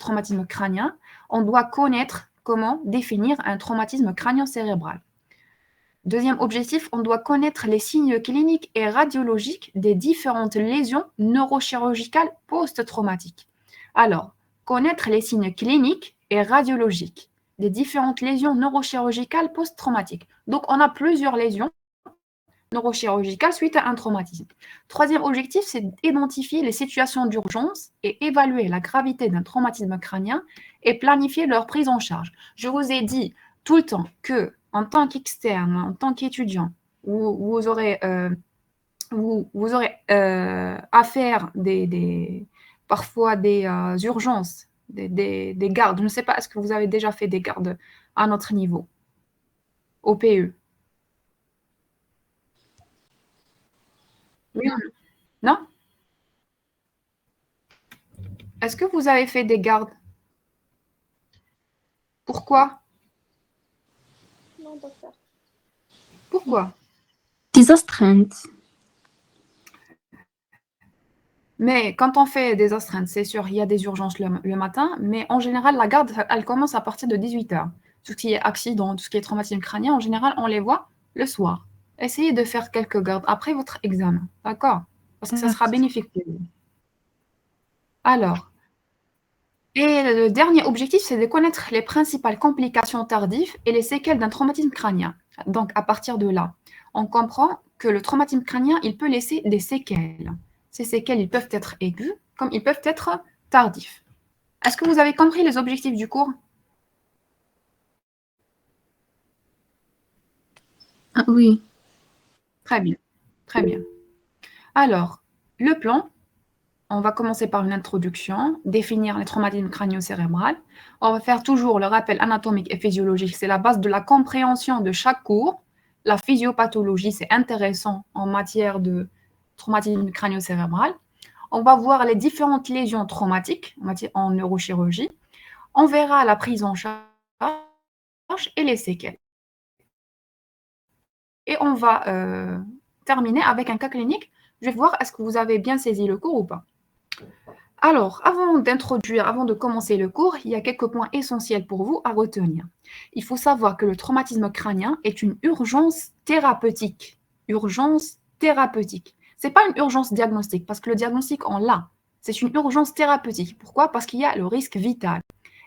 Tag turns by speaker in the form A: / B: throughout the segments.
A: traumatisme crânien, on doit connaître comment définir un traumatisme crânio-cérébral. Deuxième objectif, on doit connaître les signes cliniques et radiologiques des différentes lésions neurochirurgicales post-traumatiques. Alors, connaître les signes cliniques et radiologiques des différentes lésions neurochirurgicales post-traumatiques. Donc, on a plusieurs lésions neurochirurgicales suite à un traumatisme. Troisième objectif, c'est d'identifier les situations d'urgence et évaluer la gravité d'un traumatisme crânien et planifier leur prise en charge. Je vous ai dit tout le temps que, en tant qu'externe, en tant qu'étudiant, vous aurez à faire parfois des urgences, des gardes. Je ne sais pas, est-ce que vous avez déjà fait des gardes à notre niveau, au PE? Oui ou non? Non? Est-ce que vous avez fait des gardes? Pourquoi?
B: Non, docteur.
A: Pourquoi?
C: Des astreintes.
A: Mais quand on fait des astreintes, c'est sûr, il y a des urgences le matin, mais en général, la garde, elle commence à partir de 18h. Tout ce qui est accident, tout ce qui est traumatisme crânien, en général, on les voit le soir. Essayez de faire quelques gardes après votre examen, d'accord? Parce que ça sera bénéfique pour vous. Alors, et le dernier objectif, c'est de connaître les principales complications tardives et les séquelles d'un traumatisme crânien. Donc, à partir de là, on comprend que le traumatisme crânien, il peut laisser des séquelles. Ces séquelles, ils peuvent être aigus, comme ils peuvent être tardifs. Est-ce que vous avez compris les objectifs du cours?
C: Ah oui.
A: Très bien, très bien. Alors, le plan, on va commencer par une introduction, définir les traumatismes crânio-cérébrales. On va faire toujours le rappel anatomique et physiologique. C'est la base de la compréhension de chaque cours. La physiopathologie, c'est intéressant en matière de traumatisme crânio-cérébral. On va voir les différentes lésions traumatiques en neurochirurgie. On verra la prise en charge et les séquelles. Et on va terminer avec un cas clinique. Je vais voir est-ce que vous avez bien saisi le cours ou pas. Alors, avant de commencer le cours, il y a quelques points essentiels pour vous à retenir. Il faut savoir que le traumatisme crânien est une urgence thérapeutique. Urgence thérapeutique. Ce n'est pas une urgence diagnostique, parce que le diagnostic, on l'a. C'est une urgence thérapeutique. Pourquoi? Parce qu'il y a le risque vital.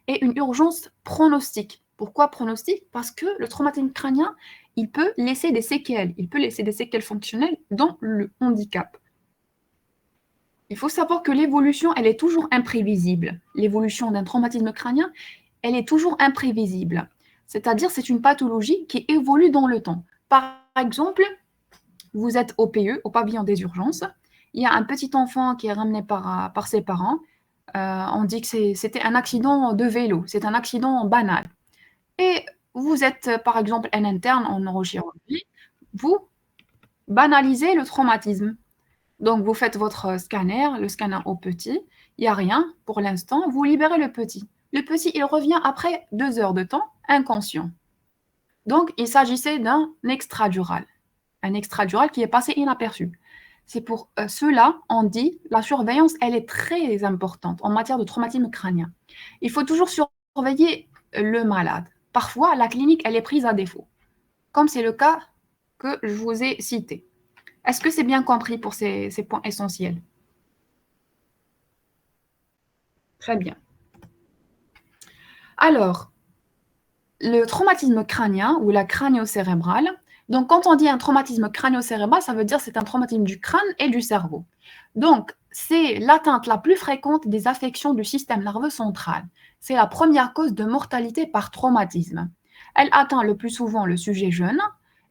A: Et une urgence pronostique. Pourquoi pronostic? Parce que le traumatisme crânien, il peut laisser des séquelles. Il peut laisser des séquelles fonctionnelles dans le handicap. Il faut savoir que l'évolution, elle est toujours imprévisible. L'évolution d'un traumatisme crânien, elle est toujours imprévisible. C'est-à-dire, c'est une pathologie qui évolue dans le temps. Par exemple, vous êtes au PE, au pavillon des urgences. Il y a un petit enfant qui est ramené par ses parents. On dit que c'était un accident de vélo. C'est un accident banal. Et vous êtes, par exemple, un interne en neurochirurgie. Vous banalisez le traumatisme. Donc, vous faites votre scanner, le scanner au petit. Il n'y a rien pour l'instant. Vous libérez le petit. Le petit, il revient après 2 heures de temps, inconscient. Donc, il s'agissait d'un extradural. Un extradural qui est passé inaperçu. C'est pour cela, on dit, la surveillance, elle est très importante en matière de traumatisme crânien. Il faut toujours surveiller le malade. Parfois, la clinique, elle est prise à défaut, comme c'est le cas que je vous ai cité. Est-ce que c'est bien compris pour ces points essentiels? Très bien. Alors, le traumatisme crânien ou la crânio-cérébrale. Donc, quand on dit un traumatisme crânio-cérébral, ça veut dire que c'est un traumatisme du crâne et du cerveau. Donc, c'est l'atteinte la plus fréquente des affections du système nerveux central. C'est la première cause de mortalité par traumatisme. Elle atteint le plus souvent le sujet jeune.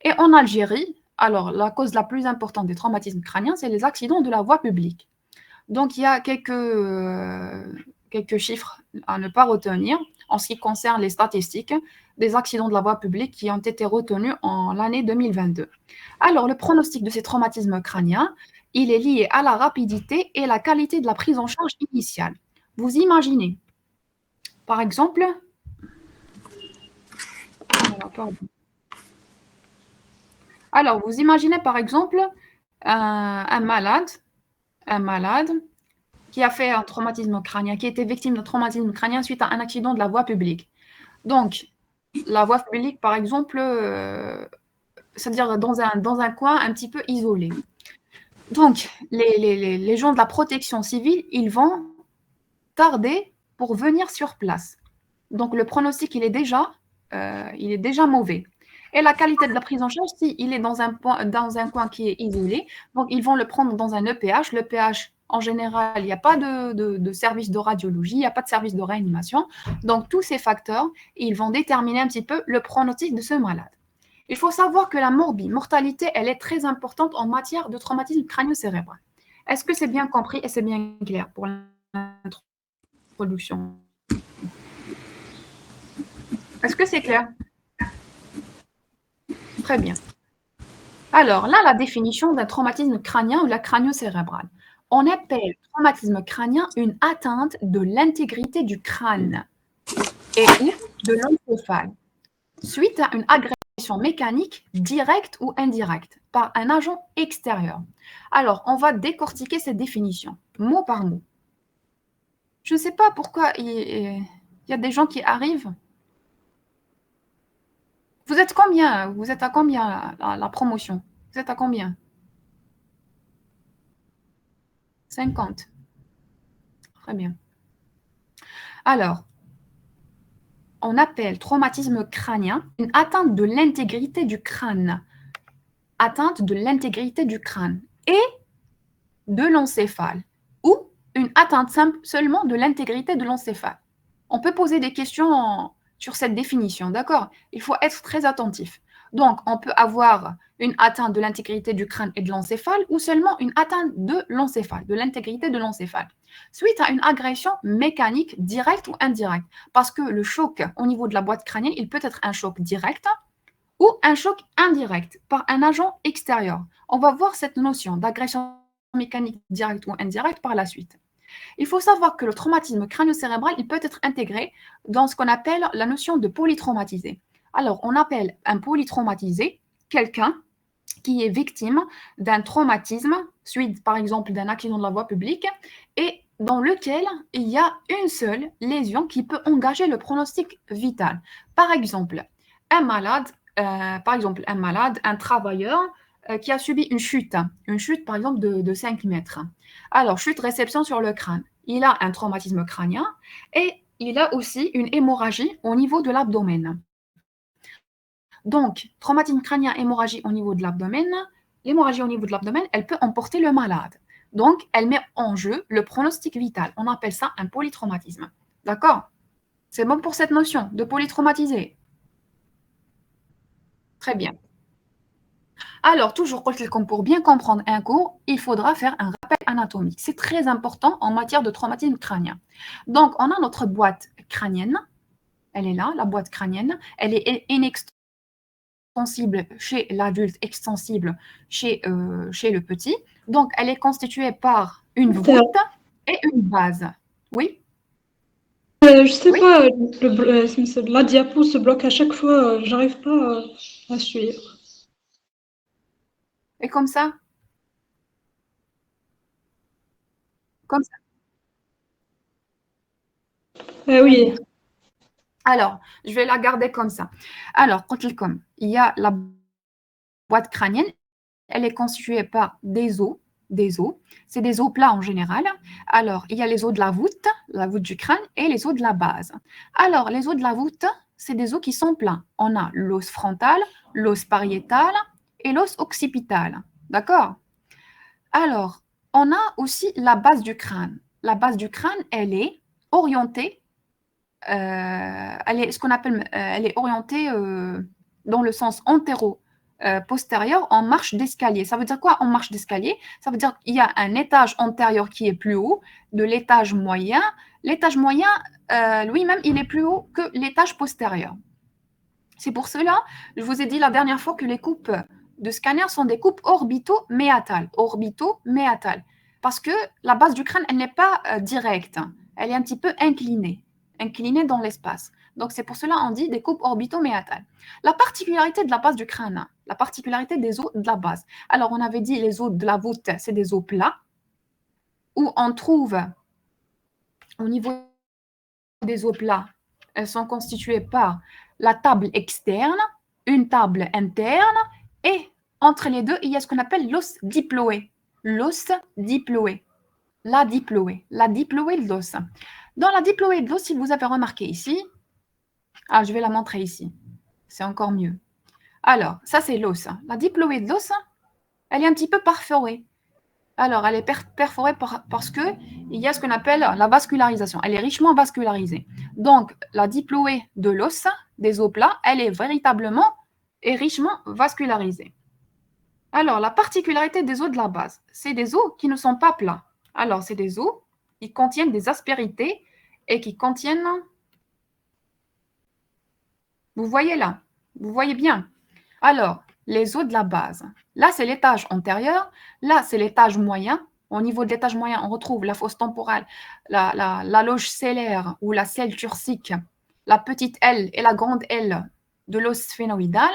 A: Et en Algérie, alors la cause la plus importante des traumatismes crâniens, c'est les accidents de la voie publique. Donc, il y a quelques chiffres à ne pas retenir en ce qui concerne les statistiques des accidents de la voie publique qui ont été retenus en l'année 2022. Alors, le pronostic de ces traumatismes crâniens, il est lié à la rapidité et la qualité de la prise en charge initiale. Vous imaginez, par exemple, vous imaginez par exemple un malade qui a fait un traumatisme crânien, qui était victime d'un traumatisme crânien suite à un accident de la voie publique. Donc, la voie publique, par exemple, c'est-à-dire dans un coin un petit peu isolé. Donc, les gens de la protection civile, ils vont tarder pour venir sur place. Donc, le pronostic, il est déjà mauvais. Et la qualité de la prise en charge, si il est dans un coin qui est isolé, donc ils vont le prendre dans un EPH. L'EPH, en général, il n'y a pas de service de radiologie, il n'y a pas de service de réanimation. Donc, tous ces facteurs, ils vont déterminer un petit peu le pronostic de ce malade. Il faut savoir que la mortalité, elle est très importante en matière de traumatisme crânio-cérébral. Est-ce que c'est bien compris et c'est bien clair pour l'introduction? Est-ce que c'est clair? Très bien. Alors, là, la définition d'un traumatisme crânien ou la crânio-cérébrale. On appelle traumatisme crânien une atteinte de l'intégrité du crâne et ou de l'encéphale suite à une agression mécanique directe ou indirecte par un agent extérieur. Alors, on va décortiquer cette définition, mot par mot. Je ne sais pas pourquoi il y a des gens qui arrivent. Vous êtes combien? Vous êtes à combien la promotion? Vous êtes à combien? 50. Très bien. Alors, on appelle traumatisme crânien une atteinte de l'intégrité du crâne. Atteinte de l'intégrité du crâne et de l'encéphale ou une atteinte simple seulement de l'intégrité de l'encéphale. On peut poser des questions sur cette définition, d'accord? Il faut être très attentif. Donc, on peut avoir une atteinte de l'intégrité du crâne et de l'encéphale ou seulement une atteinte de l'encéphale, de l'intégrité de l'encéphale, suite à une agression mécanique directe ou indirecte. Parce que le choc au niveau de la boîte crânienne, il peut être un choc direct ou un choc indirect par un agent extérieur. On va voir cette notion d'agression mécanique directe ou indirecte par la suite. Il faut savoir que le traumatisme crânio-cérébral, il peut être intégré dans ce qu'on appelle la notion de polytraumatisé. Alors, on appelle un polytraumatisé quelqu'un qui est victime d'un traumatisme, suite par exemple d'un accident de la voie publique, et dans lequel il y a une seule lésion qui peut engager le pronostic vital. Par exemple, un malade, un travailleur qui a subi une chute par exemple de 5 mètres. Alors, chute, réception sur le crâne. Il a un traumatisme crânien et il a aussi une hémorragie au niveau de l'abdomen. Donc, traumatisme crânien, hémorragie au niveau de l'abdomen. L'hémorragie au niveau de l'abdomen, elle peut emporter le malade. Donc, elle met en jeu le pronostic vital. On appelle ça un polytraumatisme. D'accord? C'est bon pour cette notion de polytraumatisé? Très bien. Alors, toujours comme pour bien comprendre un cours, il faudra faire un rappel anatomique. C'est très important en matière de traumatisme crânien. Donc, on a notre boîte crânienne. Elle est là, la boîte crânienne. Elle est inextensible chez l'adulte, extensible chez le petit. Donc, elle est constituée par une voûte et une base. Oui?
B: Je sais
A: Oui.
B: pas, la diapo se bloque à chaque fois, j'arrive pas à suivre.
A: Et comme ça? Comme ça.
B: Oui.
A: Alors, je vais la garder comme ça. Alors, comme il y a la boîte crânienne, elle est constituée par des os. C'est des os plats en général. Alors, il y a les os de la voûte du crâne, et les os de la base. Alors, les os de la voûte, c'est des os qui sont plats. On a l'os frontal, l'os pariétal et l'os occipital. D'accord? Alors, on a aussi la base du crâne. La base du crâne, elle est orientée elle est orientée dans le sens antéro-postérieur en marche d'escalier. Ça veut dire quoi en marche d'escalier? Ça veut dire qu'il y a un étage antérieur qui est plus haut de l'étage moyen. L'étage moyen, lui-même, il est plus haut que l'étage postérieur. C'est pour cela, je vous ai dit la dernière fois que les coupes de scanner sont des coupes orbito-méatales. Orbito-méatales. Parce que la base du crâne, elle n'est pas directe. Elle est un petit peu inclinée dans l'espace. Donc, c'est pour cela qu'on dit des coupes orbito-méatales. La particularité de la base du crâne, la particularité des os de la base. Alors, on avait dit les os de la voûte, c'est des os plats, où on trouve au niveau des os plats, elles sont constituées par la table externe, une table interne, et entre les deux, il y a ce qu'on appelle l'os diploé. L'os diploé. La diploé de l'os. Dans la diploé de l'os, si vous avez remarqué ici, je vais la montrer ici, c'est encore mieux. Alors, ça c'est l'os. La diploé de l'os, elle est un petit peu perforée. Alors, elle est perforée parce qu'il y a ce qu'on appelle la vascularisation. Elle est richement vascularisée. Donc, la diploé de l'os, des os plats, elle est véritablement et richement vascularisée. Alors, la particularité des os de la base, c'est des os qui ne sont pas plats. Alors, c'est des os qui contiennent des aspérités et qui contiennent... Vous voyez là, vous voyez bien. Alors, les os de la base. Là, c'est l'étage antérieur. Là, c'est l'étage moyen. Au niveau de l'étage moyen, on retrouve la fosse temporale, la loge cellaire ou la selle turcique, la petite L et la grande L de l'os sphénoïdal.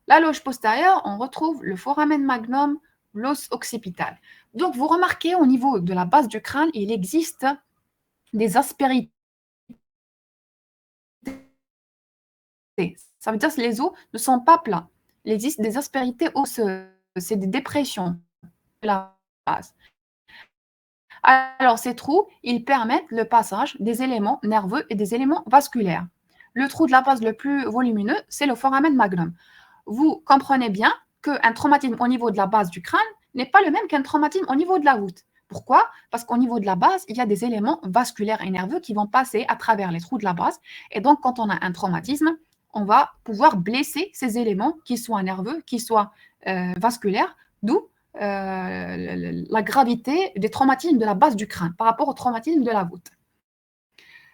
A: La loge postérieure, on retrouve le foramen magnum, l'os occipital. Donc, vous remarquez au niveau de la base du crâne, il existe des aspérités. Ça veut dire que les os ne sont pas plats. Il existe des aspérités osseuses, c'est des dépressions de la base. Alors, ces trous, ils permettent le passage des éléments nerveux et des éléments vasculaires. Le trou de la base le plus volumineux, c'est le foramen magnum. Vous comprenez bien qu'un traumatisme au niveau de la base du crâne n'est pas le même qu'un traumatisme au niveau de la voûte. Pourquoi? Parce qu'au niveau de la base, il y a des éléments vasculaires et nerveux qui vont passer à travers les trous de la base. Et donc, quand on a un traumatisme, on va pouvoir blesser ces éléments, qu'ils soient nerveux, qu'ils soient vasculaires, d'où la gravité des traumatismes de la base du crâne par rapport au traumatisme de la voûte.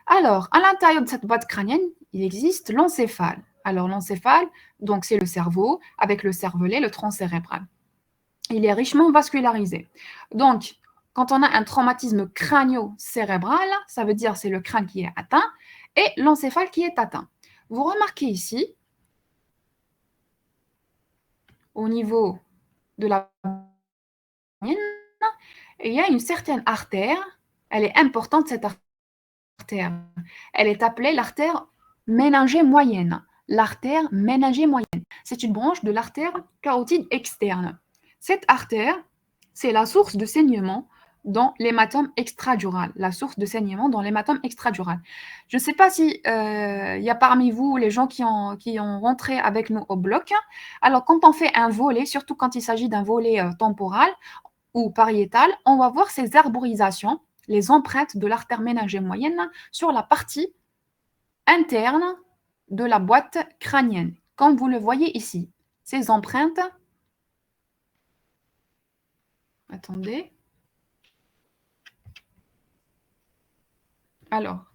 A: Alors, à l'intérieur de cette boîte crânienne, il existe l'encéphale. Alors, l'encéphale, donc c'est le cerveau avec le cervelet, le tronc cérébral. Il est richement vascularisé. Donc, quand on a un traumatisme crânio-cérébral, ça veut dire c'est le crâne qui est atteint et l'encéphale qui est atteint. Vous remarquez ici, au niveau de la il y a une certaine artère, elle est importante cette artère. Elle est appelée l'artère méningée moyenne. L'artère méningée moyenne. C'est une branche de l'artère carotide externe. Cette artère, c'est la source de saignement dans l'hématome extradural. La source de saignement dans l'hématome extradural. Je ne sais pas si y a parmi vous les gens qui ont rentré avec nous au bloc. Alors, quand on fait un volet, surtout quand il s'agit d'un volet temporal ou pariétal, on va voir ces arborisations, les empreintes de l'artère méningée moyenne sur la partie interne de la boîte crânienne, comme vous le voyez ici. Ces empreintes, attendez. Alors,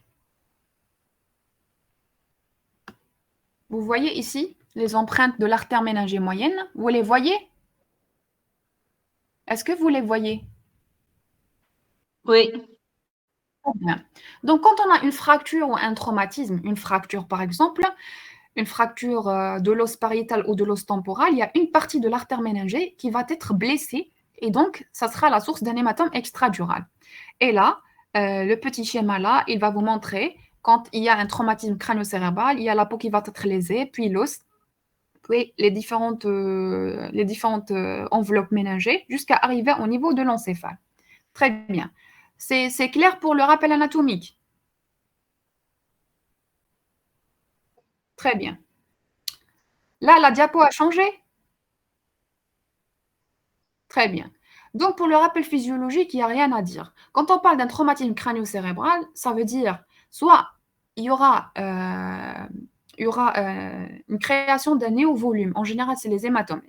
A: vous voyez ici les empreintes de l'artère méningée moyenne, vous les voyez? Est-ce que vous les voyez?
B: Oui.
A: Bien. Donc, quand on a une fracture ou un traumatisme, une fracture par exemple, une fracture de l'os pariétal ou de l'os temporal, il y a une partie de l'artère méningée qui va être blessée et donc, ça sera la source d'un hématome extradural. Et là, le petit schéma là, il va vous montrer quand il y a un traumatisme crânio-cérébral, il y a la peau qui va être lésée, puis l'os, puis les différentes enveloppes méningées jusqu'à arriver au niveau de l'encéphale. Très bien. C'est clair pour le rappel anatomique? Très bien. Là, la diapo a changé? Très bien. Donc, pour le rappel physiologique, il n'y a rien à dire. Quand on parle d'un traumatisme crânio-cérébral, ça veut dire soit il y aura une création d'un néovolume. En général, c'est les hématomes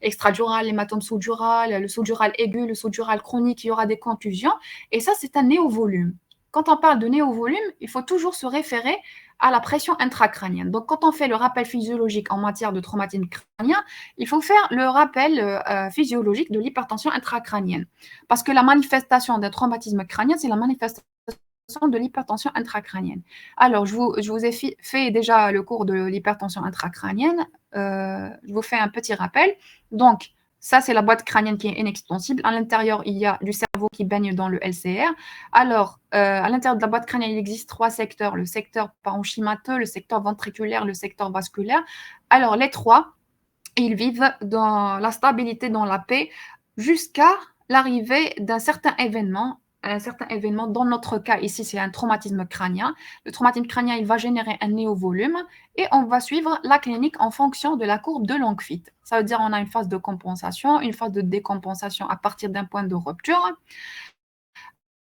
A: extradural, l'hématome sous-dural, le sous-dural aigu, le sous-dural chronique, il y aura des contusions. Et ça, c'est un néovolume. Quand on parle de néovolume, il faut toujours se référer à la pression intracrânienne. Donc, quand on fait le rappel physiologique en matière de traumatisme crânien, il faut faire le rappel physiologique de l'hypertension intracrânienne. Parce que la manifestation d'un traumatisme crânien, c'est la manifestation de l'hypertension intracrânienne. Alors, je vous ai fait déjà le cours de l'hypertension intracrânienne. Je vous fais un petit rappel. Donc, Ça, c'est la boîte crânienne qui est inextensible. À l'intérieur, il y a du cerveau qui baigne dans le LCR. Alors, à l'intérieur de la boîte crânienne, il existe 3 secteurs. Le secteur parenchymateux, le secteur ventriculaire, le secteur vasculaire. Alors, les 3, ils vivent dans la stabilité, dans la paix, jusqu'à l'arrivée d'un certain événement. Un certain événement, dans notre cas, ici, c'est un traumatisme crânien. Le traumatisme crânien, il va générer un néovolume et on va suivre la clinique en fonction de la courbe de Langevin. Ça veut dire qu'on a une phase de compensation, une phase de décompensation à partir d'un point de rupture.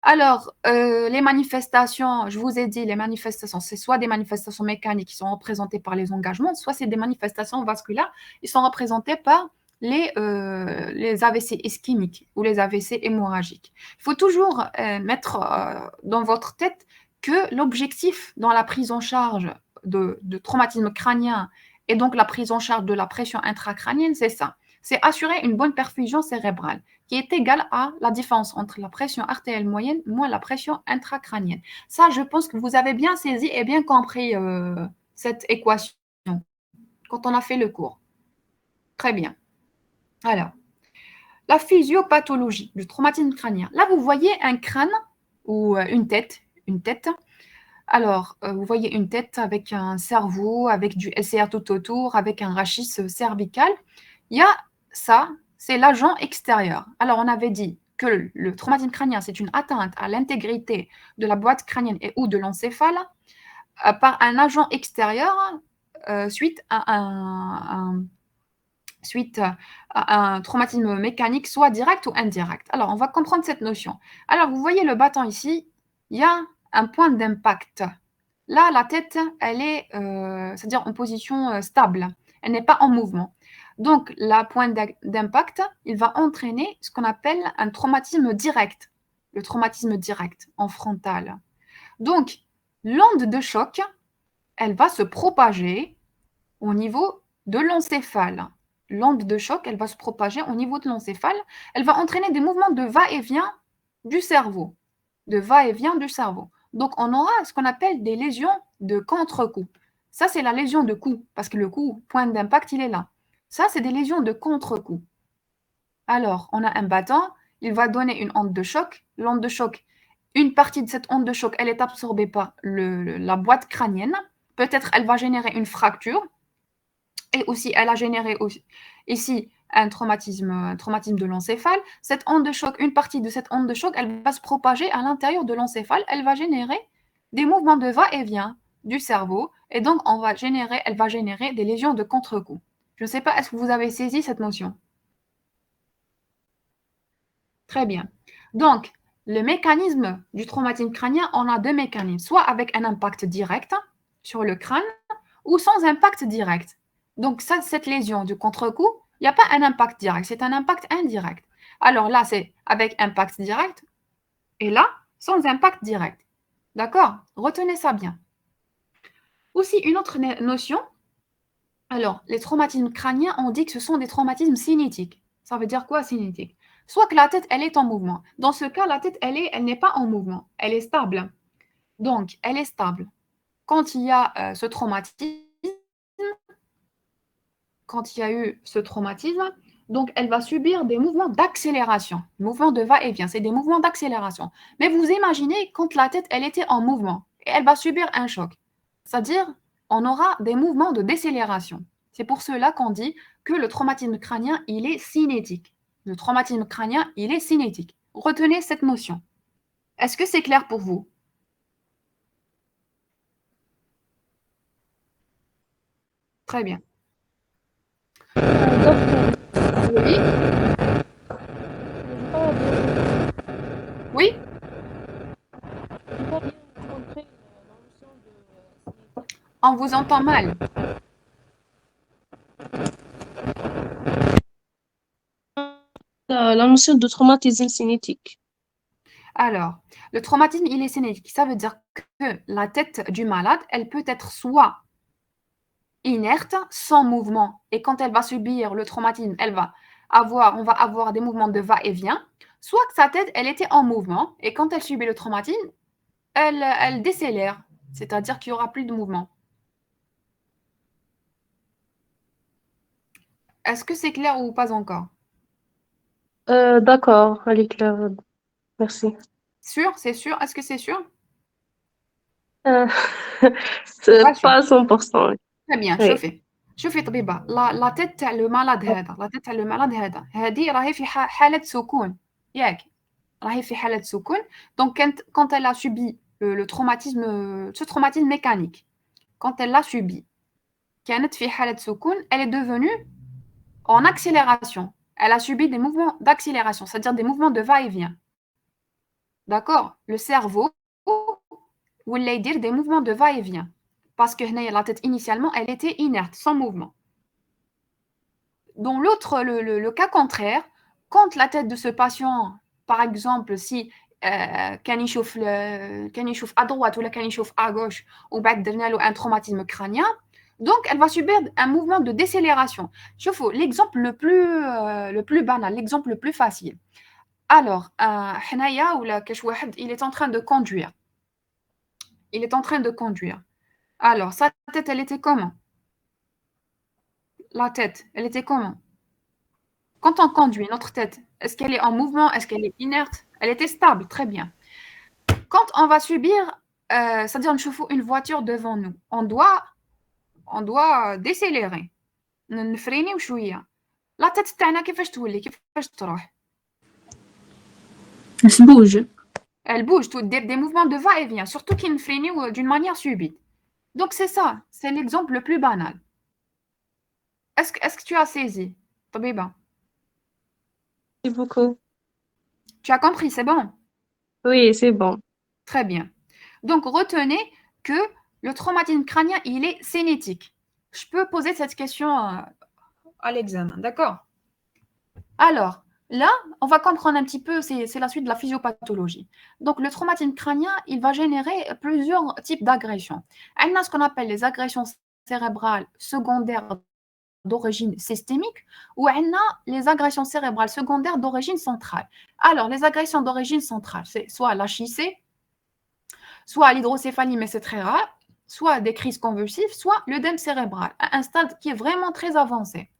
A: Alors, les manifestations, je vous ai dit, les manifestations, c'est soit des manifestations mécaniques qui sont représentées par les engagements, soit c'est des manifestations vasculaires qui sont représentées par les AVC ischémiques ou les AVC hémorragiques. Il faut toujours mettre dans votre tête que l'objectif dans la prise en charge de traumatisme crânien et donc la prise en charge de la pression intracrânienne, c'est ça. C'est assurer une bonne perfusion cérébrale qui est égale à la différence entre la pression artérielle moyenne moins la pression intracrânienne. Ça, je pense que vous avez bien saisi et bien compris cette équation quand on a fait le cours. Très bien. Alors, la physiopathologie du traumatisme crânien. Là, vous voyez un crâne ou une tête. Alors, vous voyez une tête avec un cerveau, avec du LCR tout autour, avec un rachis cervical. Il y a ça, c'est l'agent extérieur. Alors, on avait dit que le traumatisme crânien, c'est une atteinte à l'intégrité de la boîte crânienne et ou de l'encéphale par un agent extérieur suite à un traumatisme mécanique, soit direct ou indirect. Alors, on va comprendre cette notion. Alors, vous voyez le bâton ici, il y a un point d'impact. Là, la tête, elle est, c'est-à-dire en position stable. Elle n'est pas en mouvement. Donc, la point d'impact, il va entraîner ce qu'on appelle un traumatisme direct. Le traumatisme direct en frontal. Donc, l'onde de choc, elle va se propager au niveau de l'encéphale. L'onde de choc, elle va se propager au niveau de l'encéphale. Elle va entraîner des mouvements de va-et-vient du cerveau. De va-et-vient du cerveau. Donc, on aura ce qu'on appelle des lésions de contre-coup. Ça, c'est la lésion de coup, parce que le coup, point d'impact, il est là. Ça, c'est des lésions de contre-coup. Alors, on a un battant, il va donner une onde de choc. L'onde de choc, une partie de cette onde de choc, elle est absorbée par la boîte crânienne. Peut-être elle va générer une fracture. Et aussi, elle a généré aussi, ici un traumatisme de l'encéphale. Cette onde de choc, une partie de cette onde de choc, elle va se propager à l'intérieur de l'encéphale. Elle va générer des mouvements de va-et-vient du cerveau. Et donc, elle va générer des lésions de contre-coup. Je ne sais pas, est-ce que vous avez saisi cette notion? Très bien. Donc, le mécanisme du traumatisme crânien, on a deux mécanismes, soit avec un impact direct sur le crâne ou sans impact direct. Donc, ça, cette lésion du contre-coup, il n'y a pas un impact direct, c'est un impact indirect. Alors là, c'est avec impact direct et là, sans impact direct. D'accord? Retenez ça bien. Aussi, une autre notion, alors, les traumatismes crâniens, on dit que ce sont des traumatismes cinétiques. Ça veut dire quoi, cinétique? Soit que la tête, elle est en mouvement. Dans ce cas, la tête, elle n'est pas en mouvement. Elle est stable. Donc, elle est stable. Quand il y a ce traumatisme, quand il y a eu ce traumatisme, donc elle va subir des mouvements d'accélération. Mouvements de va-et-vient, c'est des mouvements d'accélération. Mais vous imaginez quand la tête, elle était en mouvement et elle va subir un choc. C'est-à-dire, on aura des mouvements de décélération. C'est pour cela qu'on dit que le traumatisme crânien, il est cinétique. Le traumatisme crânien, il est cinétique. Retenez cette notion. Est-ce que c'est clair pour vous? Très bien. Oui? Oui? On vous entend mal.
B: La notion de traumatisme cinétique.
A: Alors, le traumatisme, il est cinétique. Ça veut dire que la tête du malade, elle peut être soit inerte, sans mouvement, et quand elle va subir le traumatisme, on va avoir des mouvements de va-et-vient, soit que sa tête, elle était en mouvement, et quand elle subit le traumatisme, elle décélère, c'est-à-dire qu'il n'y aura plus de mouvement. Est-ce que c'est clair ou pas encore?
D: D'accord, allez, Claire, merci.
A: Sûr? C'est sûr? Est-ce que c'est sûr?
D: Euh,
A: Pas
D: c'est
A: sûr.
D: pas à 100%.
A: Très bien.
D: Oui.
A: شوفي طبيبة لا تيت تاع لو مالاد هذا لا تيت تاع لو مالاد هذا هذه راهي في حالة سكون ياك راهي في حالة سكون donc quand elle a subi le traumatisme ce traumatisme mécanique quand elle l'a subi كانت في حالة سكون elle est devenue en accélération elle a subi des mouvements d'accélération c'est-à-dire des mouvements de va-et-vient d'accord le cerveau ولا يدير des mouvements de va-et-vient parce que هنايا la tête initialement elle était inerte sans mouvement. Dans le cas contraire, quand la tête de ce patient, par exemple, si كان يشوف à droite ou كان يشوف à gauche ou بعد درنا له un traumatisme crânien, donc elle va subir un mouvement de décélération. شوفوا l'exemple le plus banal, l'exemple le plus facile. Alors, حنايا ولا كاش واحد il est en train de conduire. Il est en train de conduire. Alors, sa tête, elle était comment? La tête, elle était comment? Quand on conduit notre tête, est-ce qu'elle est en mouvement? Est-ce qu'elle est inerte? Elle était stable, très bien. Quand on va subir, c'est-à-dire une voiture devant nous, on doit décélérer. نفرينيو شوية. La tête تاعنا كيفاش تولي؟ كيفاش تروح؟
C: Elle bouge.
A: Elle bouge, des mouvements de va-et-vient, surtout qui نفرينيو d'une manière subite. Donc c'est ça, c'est l'exemple le plus banal. Est-ce que tu as saisi? طبيبة.
D: Merci beaucoup.
A: Tu as compris, c'est bon?
D: Oui, c'est bon.
A: Très bien. Donc, retenez que le traumatisme crânien, il est cinétique. Je peux poser cette question à l'examen, d'accord? Alors, là, on va comprendre un petit peu, c'est la suite de la physiopathologie. Donc, le traumatisme crânien, il va générer plusieurs types d'agressions. Il y a ce qu'on appelle les agressions cérébrales secondaires d'origine systémique ou on a les agressions cérébrales secondaires d'origine centrale. Alors, les agressions d'origine centrale, c'est soit l'HIC, soit l'hydrocéphalie, mais c'est très rare, soit des crises convulsives, soit l'œdème cérébral, à un stade qui est vraiment très avancé.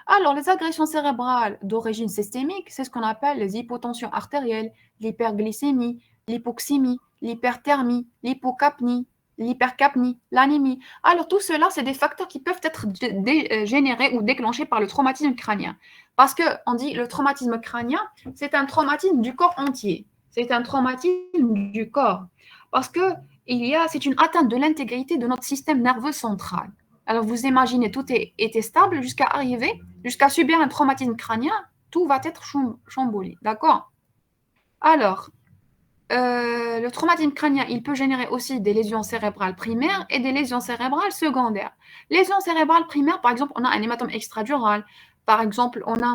A: Alors, les agressions cérébrales d'origine systémique, c'est ce qu'on appelle les hypotensions artérielles, l'hyperglycémie, l'hypoxémie, l'hyperthermie, l'hypocapnie, l'hypercapnie, l'anémie. Alors, tout cela, c'est des facteurs qui peuvent être générés ou déclenchés par le traumatisme crânien. Parce qu'on dit le traumatisme crânien, c'est un traumatisme du corps entier. C'est un traumatisme du corps. Parce que c'est une atteinte de l'intégrité de notre système nerveux central. Alors, vous imaginez, tout était stable jusqu'à subir un traumatisme crânien, tout va être chamboulé, d'accord? Alors, le traumatisme crânien, il peut générer aussi des lésions cérébrales primaires et des lésions cérébrales secondaires. Lésions cérébrales primaires, par exemple, on a un hématome extradural. Par exemple, on a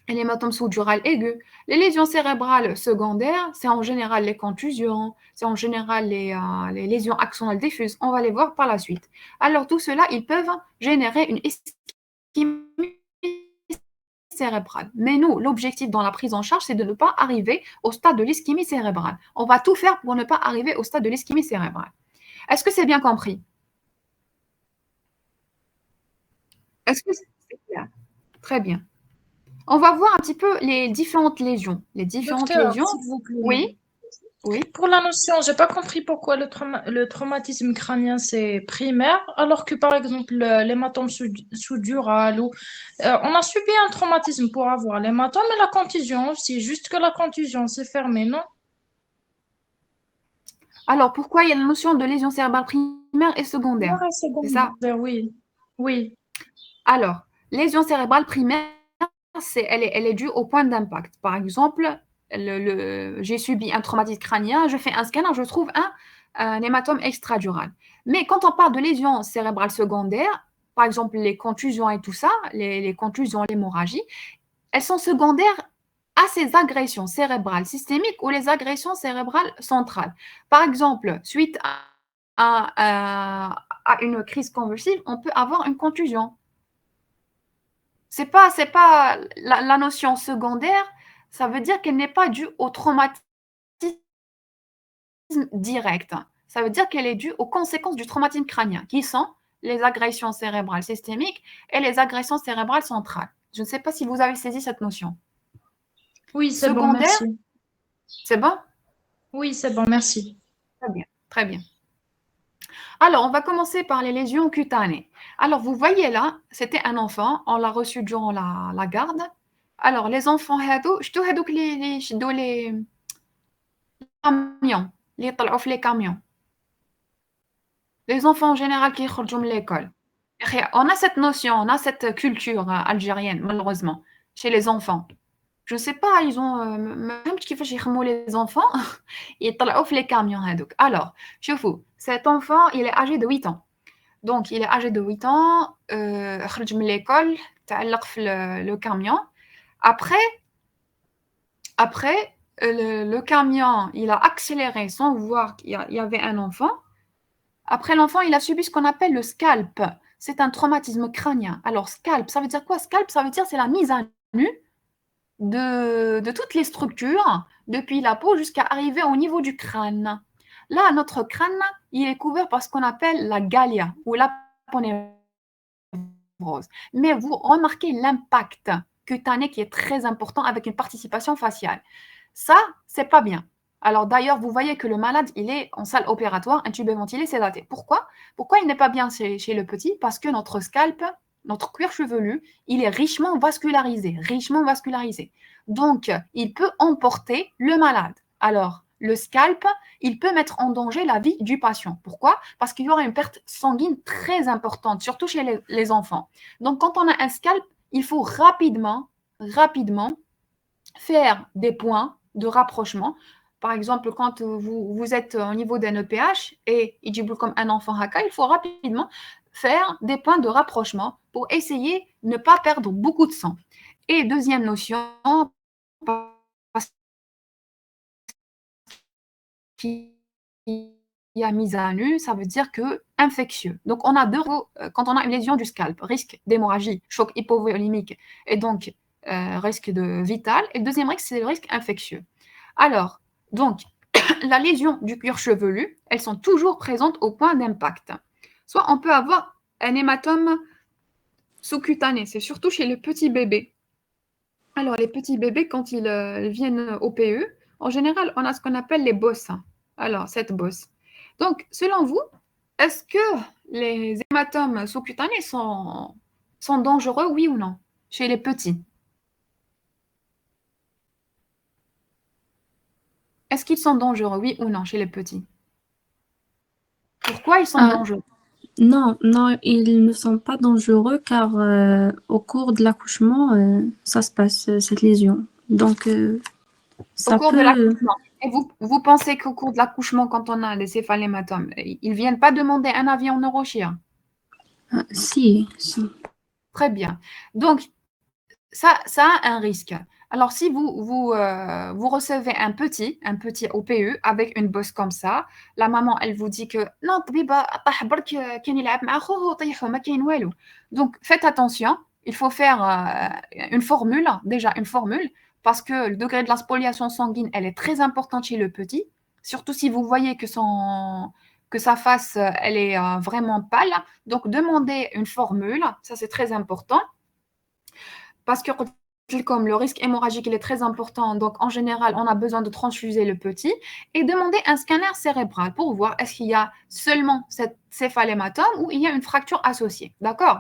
A: un hématome sous-dural aigu. Les lésions cérébrales secondaires, c'est en général les contusions, c'est en général les lésions axonales diffuses. On va les voir par la suite. Alors, tout cela, ils peuvent générer une ischémie cérébrale. Mais nous, l'objectif dans la prise en charge, c'est de ne pas arriver au stade de l'ischémie cérébrale. On va tout faire pour ne pas arriver au stade de l'ischémie cérébrale. Est-ce que c'est bien compris? Est-ce que c'est clair? Très bien. On va voir un petit peu les différentes lésions. Les différentes
E: Docteur,
A: lésions.
E: s'il vous plaît.
A: Oui. Oui.
E: Pour la notion, j'ai pas compris pourquoi le traumatisme crânien c'est primaire, alors que par exemple l'hématome sous-dural ou on a subi un traumatisme pour avoir l'hématome et la contusion aussi, juste que la contusion c'est fermé, non?
A: Alors, pourquoi il y a la notion de lésion cérébrale primaire et secondaire? C'est ça?
E: Oui. Oui.
A: Alors, lésion cérébrale primaire, elle est due au point d'impact. Par exemple, j'ai subi un traumatisme crânien, je fais un scanner, je trouve un hématome extradural. Mais quand on parle de lésions cérébrales secondaires, par exemple les contusions et tout ça, les contusions, l'hémorragie, elles sont secondaires à ces agressions cérébrales systémiques ou les agressions cérébrales centrales. Par exemple, suite à une crise convulsive, on peut avoir une contusion. C'est pas la notion secondaire, ça veut dire qu'elle n'est pas due au traumatisme direct. Ça veut dire qu'elle est due aux conséquences du traumatisme crânien, qui sont les agressions cérébrales systémiques et les agressions cérébrales centrales. Je ne sais pas si vous avez saisi cette notion.
E: Oui, c'est bon,
A: Secondaire,
E: merci.
A: c'est bon?
E: Oui, c'est bon, merci.
A: Très bien, très bien. Alors, on va commencer par les lésions cutanées. Alors, vous voyez là, c'était un enfant, on l'a reçu durant la garde. Alors, les enfants, je te les camions, les طلعوا في les camions. Les enfants en général qui sortent de l'école. On a cette notion, on a cette culture algérienne, malheureusement, chez les enfants. Je ne sais pas, ils ont même كيفاش يخموا les enfants, يطلعوا في les camions هذوك. Alors, شوفوا, cet enfant, il est âgé de 8 ans. Donc, il est âgé de 8 ans, خرج من l'école, تعلق في le camion. Après le camion, il a accéléré sans voir qu'il y avait un enfant. Après l'enfant, il a subi ce qu'on appelle le scalp. C'est un traumatisme crânien. Alors, scalp, ça veut dire quoi? Scalp, ça veut dire c'est la mise à nu de toutes les structures, depuis la peau jusqu'à arriver au niveau du crâne. Là, notre crâne, il est couvert par ce qu'on appelle la gallia ou la ponévrose. Mais vous remarquez l'impact cutané qui est très important avec une participation faciale. Ça, c'est pas bien. Alors d'ailleurs, vous voyez que le malade, il est en salle opératoire, intubé, ventilé, sédaté. Pourquoi? Pourquoi il n'est pas bien chez le petit? Parce que notre scalp, notre cuir chevelu, il est richement vascularisé, richement vascularisé. Donc, il peut emporter le malade. Alors, le scalp, il peut mettre en danger la vie du patient. Pourquoi? Parce qu'il y aura une perte sanguine très importante, surtout chez les enfants. Donc, quand on a un scalp, il faut rapidement faire des points de rapprochement. Par exemple, quand vous êtes au niveau d'un EPH et il dit comme un enfant haka, il faut rapidement faire des points de rapprochement pour essayer de ne pas perdre beaucoup de sang. Et deuxième notion, qui a mise à nu, ça veut dire que infectieux. Donc, on a deux, quand on a une lésion du scalp, risque d'hémorragie, choc hypovolémique et donc risque de vital. Et le deuxième risque, c'est le risque infectieux. Alors, donc, la lésion du cuir chevelu, elles sont toujours présentes au point d'impact. Soit on peut avoir un hématome sous-cutané, c'est surtout chez le petit bébé. Alors, les petits bébés, quand ils viennent au PE, en général, on a ce qu'on appelle les bosses. Alors, cette bosse. Donc, selon vous, est-ce que les hématomes sous-cutanés sont dangereux, oui ou non, chez les petits? Est-ce qu'ils sont dangereux, oui ou non, chez les petits? Pourquoi ils sont dangereux?
C: Non, non, ils ne sont pas dangereux car au cours de l'accouchement, ça se passe, cette lésion. Donc, ça
A: Au cours de
C: peut...
A: l'accouchement. Et vous pensez qu'au cours de l'accouchement, quand on a des céphalématomes, ils ne viennent pas demander un avis en neurochir?
C: Si.
A: Très bien. Donc, ça a un risque. Alors, si vous recevez un petit OPE avec une bosse comme ça, la maman, elle vous dit que non, طبيبة طاح برك كان يلعب مع خوه وطيحه ما كاين والو. Donc, faites attention. Il faut faire une formule, déjà une formule, parce que le degré de la spoliation sanguine, elle est très importante chez le petit, surtout si vous voyez que sa face, elle est vraiment pâle. Donc, demandez une formule, ça c'est très important. Parce que comme le risque hémorragique il est très important, donc en général, on a besoin de transfuser le petit et demander un scanner cérébral pour voir est-ce qu'il y a seulement cette céphalématome ou il y a une fracture associée. D'accord?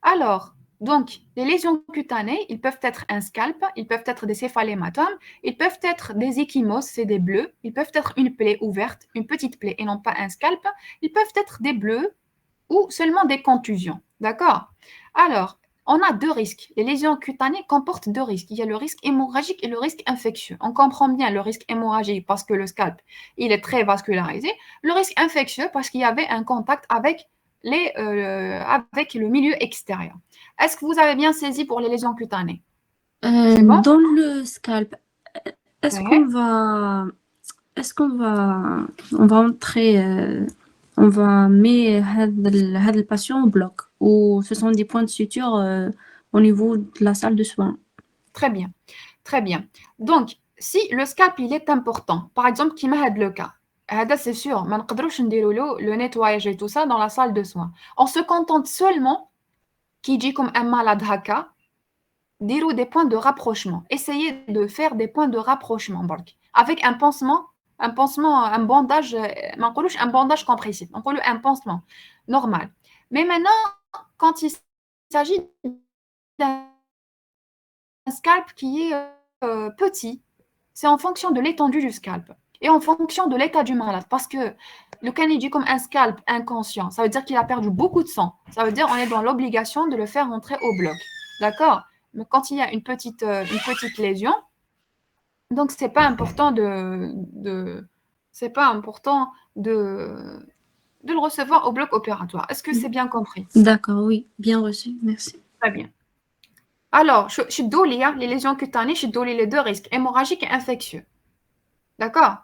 A: Alors, donc, les lésions cutanées, ils peuvent être un scalp, ils peuvent être des céphalématomes, ils peuvent être des ecchymoses, c'est des bleus, ils peuvent être une plaie ouverte, une petite plaie et non pas un scalp, ils peuvent être des bleus ou seulement des contusions. D'accord? Alors, on a deux risques. Les lésions cutanées comportent deux risques. Il y a le risque hémorragique et le risque infectieux. On comprend bien le risque hémorragique parce que le scalp, il est très vascularisé. Le risque infectieux parce qu'il y avait un contact avec le milieu extérieur. Est-ce que vous avez bien saisi pour les lésions cutanées? C'est bon?
C: Dans le scalp, est-ce
A: Ouais.
C: on va entrer, on va mettre le patient au bloc ou ce sont des points de suture au niveau de la salle de soins?
A: Très bien, très bien. Donc, si le scalp, il est important, par exemple, qui m'a le cas, c'est sûr, ما نقدروش نديروا له le nettoyage et tout ça dans la salle de soins. On se contente seulement, qui dit comme un malade haka, dirou des points de rapprochement. Essayez de faire des points de rapprochement avec un pansement, un bandage, un bandage compressif, un pansement normal. Mais maintenant, quand il s'agit d'un scalp qui est petit, c'est en fonction de l'étendue du scalp et en fonction de l'état du malade. Parce que le canidi comme un scalp inconscient, ça veut dire qu'il a perdu beaucoup de sang. Ça veut dire qu'on est dans l'obligation de le faire rentrer au bloc. D'accord? Mais quand il y a une petite lésion, donc c'est pas important de le recevoir au bloc opératoire. Est-ce que c'est bien compris?
C: D'accord, oui, bien reçu, merci.
A: Très bien. Alors, chez Dolia, les lésions cutanées, chez Dolia, les deux risques, hémorragique et infectieux. D'accord?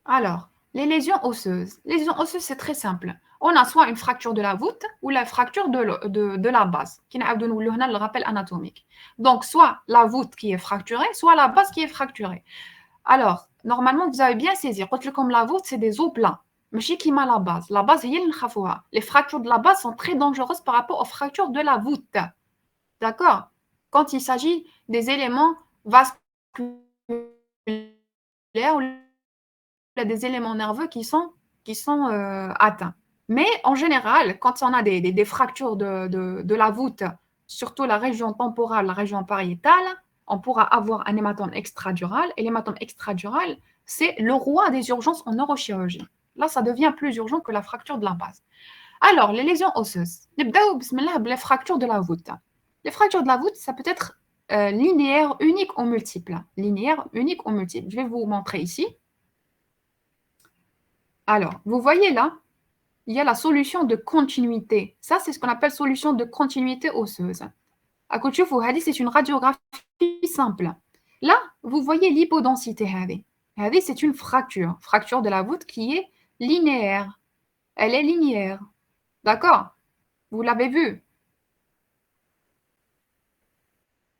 A: Alors, les lésions osseuses. Les lésions osseuses, c'est très simple. On a soit une fracture de la voûte ou la fracture de la base, qui est le rappel anatomique. Donc, soit la voûte qui est fracturée, soit la base qui est fracturée. Alors, normalement, vous avez bien saisi. Comme la voûte, c'est des os plats. Mais chez qui m'a la base? La base, les fractures de la base sont très dangereuses par rapport aux fractures de la voûte. D'accord? Quand il s'agit des éléments vasculaires ou des éléments nerveux qui sont atteints. Mais en général, quand on a des fractures de la voûte, surtout la région temporale, la région pariétale, on pourra avoir un hématome extradural. Et l'hématome extradural, c'est le roi des urgences en neurochirurgie. Là, ça devient plus urgent que la fracture de la base. Alors, les lésions osseuses. Les fractures de la voûte. Les fractures de la voûte, ça peut être linéaire, unique ou multiple. Linéaire, unique ou multiple. Je vais vous montrer ici. Alors, vous voyez là, il y a la solution de continuité. Ça, c'est ce qu'on appelle solution de continuité osseuse. À côté, c'est une radiographie simple. Là, vous voyez l'hypodensité. C'est une fracture de la voûte qui est linéaire. Elle est linéaire. D'accord? Vous l'avez vu?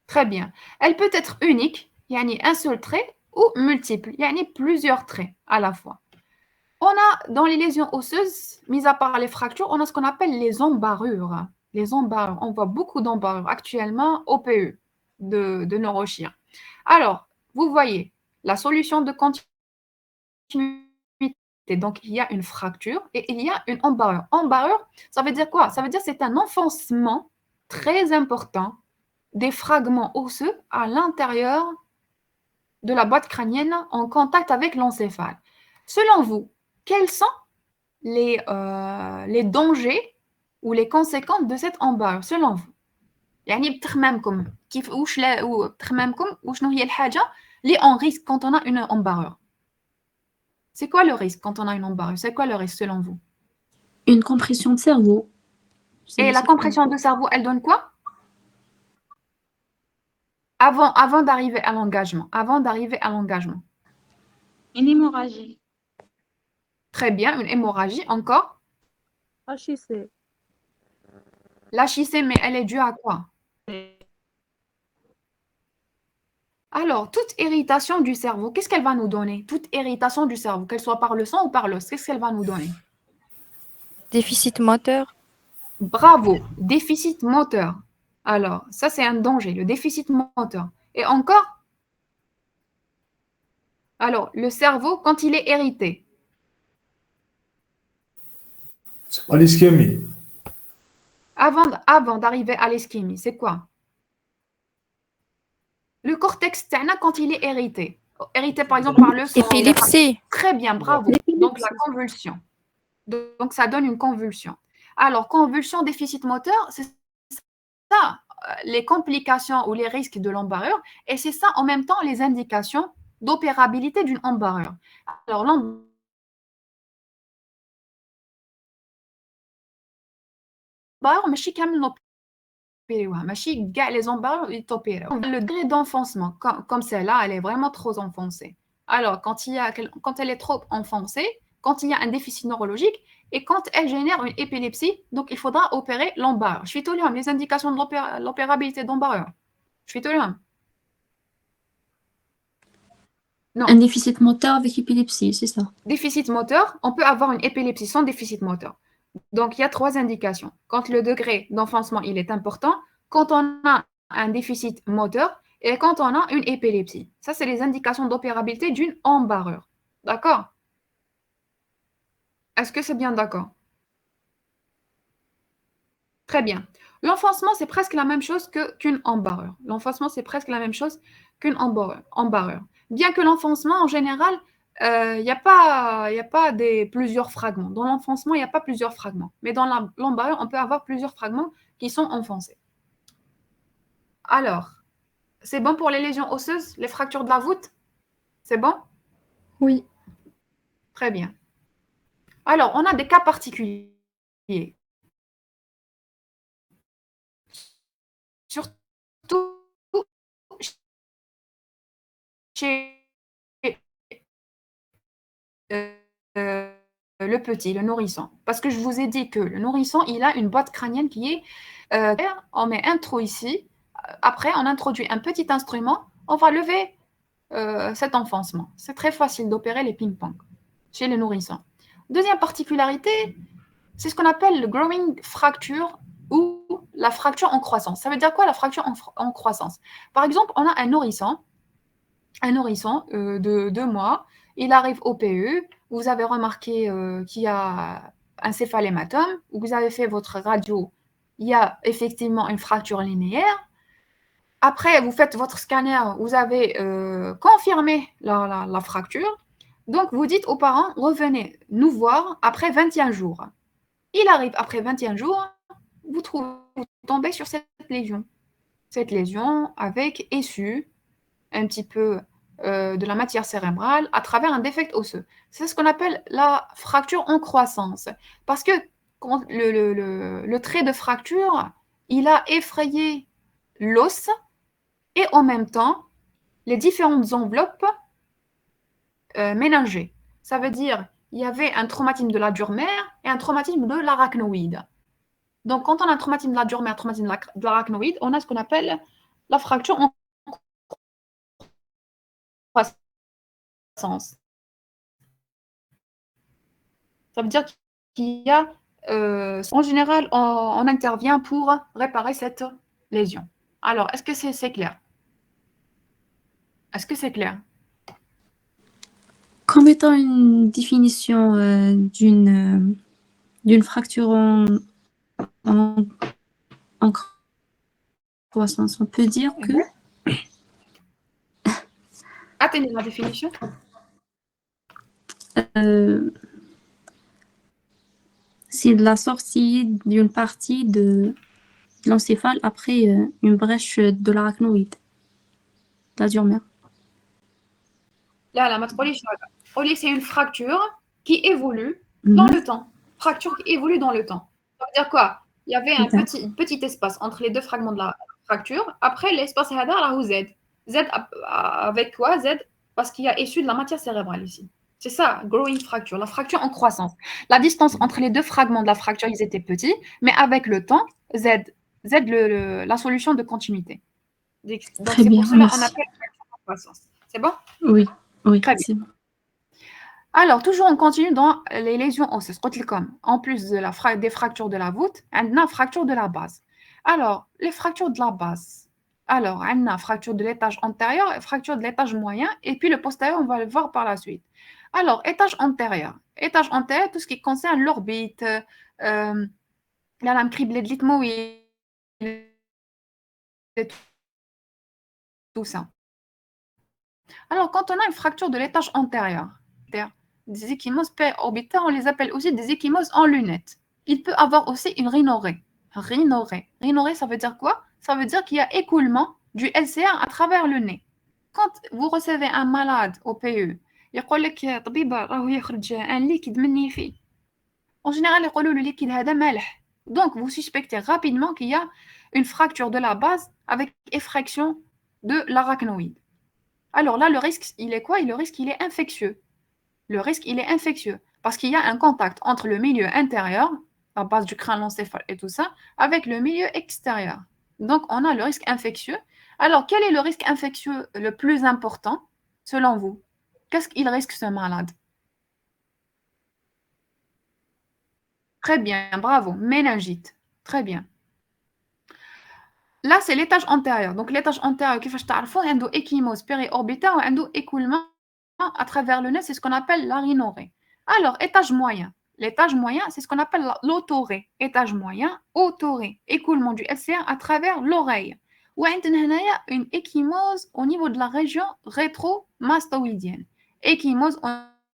A: Très bien. Elle peut être unique, yani un seul trait, ou multiple, yani plusieurs traits à la fois. On a, dans les lésions osseuses, mis à part les fractures, on a ce qu'on appelle les embarrures. Les embarrures, on voit beaucoup d'embarrures actuellement au PE de neurochir. Alors, vous voyez, la solution de continuité, donc il y a une fracture et il y a une embarrure. Embarrure, ça veut dire quoi? Ça veut dire que c'est un enfoncement très important des fragments osseux à l'intérieur de la boîte crânienne en contact avec l'encéphale. Selon vous, quels sont les dangers ou les conséquences de cette embarrure selon vous? يعني بتخمامكم كيف بتخمامكم وشنو هي الحاجة اللي en risque quand on a une embarrure? C'est quoi le risque quand on a une embarrure? C'est quoi le risque selon vous?
C: Une compression de cerveau.
A: Et la compression de cerveau, elle donne quoi? Avant d'arriver à l'engagement.
B: Une hémorragie.
A: Très bien, une hémorragie. Encore?
D: HIC.
A: L'HIC, mais elle est due à quoi? Alors, toute irritation du cerveau, qu'est-ce qu'elle va nous donner? Toute irritation du cerveau, qu'elle soit par le sang ou par l'os, qu'est-ce qu'elle va nous donner?
F: Déficit moteur.
A: Bravo, déficit moteur. Alors, ça c'est un danger, le déficit moteur. Et encore? Alors, le cerveau, quand il est hérité.
G: C'est pas l'ischémie.
A: Avant d'arriver à l'ischémie, c'est quoi? Le cortex externe quand il est hérité. Hérité par exemple par le sang.
F: Épilepsie.
A: Très bien, bravo. Donc la convulsion. Donc ça donne une convulsion. Alors, convulsion, déficit moteur, c'est ça, les complications ou les risques de l'embarrure, et c'est ça en même temps les indications d'opérabilité d'une embarrure. Alors, l'embarrure, ماشي كامل نوبيريوها ماشي كاع les embarrures يتوبيريو. Le degré d'enfoncement, comme celle-là, elle est vraiment trop enfoncée. Alors, quand elle est trop enfoncée, quand il y a un déficit neurologique et quand elle génère une épilepsie, donc il faudra opérer l'embarrure. Je fais tout les indications de l'opérabilité d'embarrure. Je fais tout
C: Non. Un déficit moteur avec épilepsie, c'est ça.
A: Déficit moteur, on peut avoir une épilepsie sans déficit moteur. Donc, il y a 3 indications. Quand le degré d'enfoncement il est important, quand on a un déficit moteur et quand on a une épilepsie. Ça, c'est les indications d'opérabilité d'une embarrure. D'accord? Est-ce que c'est bien d'accord? Très bien. L'enfoncement, c'est presque la même chose qu'une embarrure. L'enfoncement, c'est presque la même chose qu'une embarrure. Bien que l'enfoncement, en général, il n'y a pas plusieurs fragments. Dans l'enfoncement, il n'y a pas plusieurs fragments. Mais dans l'embarrure, on peut avoir plusieurs fragments qui sont enfoncés. Alors, c'est bon pour les lésions osseuses, les fractures de la voûte? C'est bon?
F: Oui.
A: Très bien. Alors, on a des cas particuliers. Surtout chez le petit, le nourrisson. Parce que je vous ai dit que le nourrisson, il a une boîte crânienne qui est... on met un trou ici. Après, on introduit un petit instrument. On va lever cet enfoncement. C'est très facile d'opérer les ping-pong chez les nourrissons. Deuxième particularité, c'est ce qu'on appelle le growing fracture ou la fracture en croissance. Ça veut dire quoi la fracture en croissance? Par exemple, on a un nourrisson de 2 mois, il arrive au PE, vous avez remarqué qu'il y a un céphalématome, vous avez fait votre radio, il y a effectivement une fracture linéaire. Après, vous faites votre scanner, vous avez confirmé la fracture. Donc, vous dites aux parents, revenez nous voir après 21 jours. Il arrive après 21 jours, vous tombez sur cette lésion. Cette lésion avec essu, un petit peu de la matière cérébrale à travers un défect osseux. C'est ce qu'on appelle la fracture en croissance. Parce que quand le trait de fracture, il a effrayé l'os et en même temps les différentes enveloppes ménagées. Ça veut dire il y avait un traumatisme de la dure mère et un traumatisme de l'arachnoïde. Donc, quand on a un traumatisme de la dure mère, un traumatisme de l'arachnoïde, on a ce qu'on appelle la fracture en croissance. Ça veut dire qu'il y a, en général, on intervient pour réparer cette lésion. Alors, est-ce que c'est clair? Est-ce que c'est clair?
C: Comme étant une définition d'une fracture en croissance, on peut dire que
A: Attendez la définition.
C: c'est la sortie d'une partie de l'encéphale après une brèche de l'arachnoïde, de la dure mère.
A: Là, c'est une fracture qui évolue dans le temps. Fracture qui évolue dans le temps. Ça veut dire quoi? Il y avait un petit espace entre les deux fragments de la fracture. Après, l'espace est là où Z. Z avec quoi? Z parce qu'il y a issu de la matière cérébrale ici. C'est ça, growing fracture, la fracture en croissance. La distance entre les deux fragments de la fracture, ils étaient petits, mais avec le temps, Z, la solution de continuité. Donc, c'est pour cela qu'on appelle fracture en croissance. C'est bon?
C: Oui,
A: très bien.
C: C'est bon.
A: Alors, toujours on continue dans les lésions osseuses. En plus des fractures de la voûte, on a une fracture de la base. Alors, les fractures de la base. Alors, on a fracture de l'étage antérieur, fracture de l'étage moyen, et puis le postérieur, on va le voir par la suite. Alors, étage antérieur. Étage antérieur, tout ce qui concerne l'orbite, la lame criblée de l'ethmoïde, tout ça. Alors, quand on a une fracture de l'étage antérieur, des ecchymoses pérorbitaires, on les appelle aussi des ecchymoses en lunettes. Il peut avoir aussi une rhinorrhée. Rhinorrhée, ça veut dire quoi? Ça veut dire qu'il y a écoulement du LCR à travers le nez. Quand vous recevez un malade au PE, يقول لك يا طبيبة راهو يخرج un liquide مني فيه. En général, يقولوا le liquide هذا مالح. Donc, vous suspectez rapidement qu'il y a une fracture de la base avec effraction de l'arachnoïde. Alors là, le risque, il est quoi? Le risque, il est infectieux. Le risque, il est infectieux parce qu'il y a un contact entre le milieu intérieur, la base du crâne, l'encéphale et tout ça, avec le milieu extérieur. Donc, on a le risque infectieux. Alors, quel est le risque infectieux le plus important, selon vous? Qu'est-ce qu'il risque ce malade? Très bien, bravo. Méningite. Très bien. Là, c'est l'étage antérieur. Donc, l'étage antérieur, كيفاش تعرفوا, عنده échymose périorbitaire وعنده écoulement à travers le nez, c'est ce qu'on appelle la rhinorrhée. Alors, étage moyen. L'étage moyen, c'est ce qu'on appelle l'autorrhée. Étage moyen, autorrhée. Écoulement du LCR à travers l'oreille. Ou une échymose au niveau de la région rétromastoïdienne. Échymose au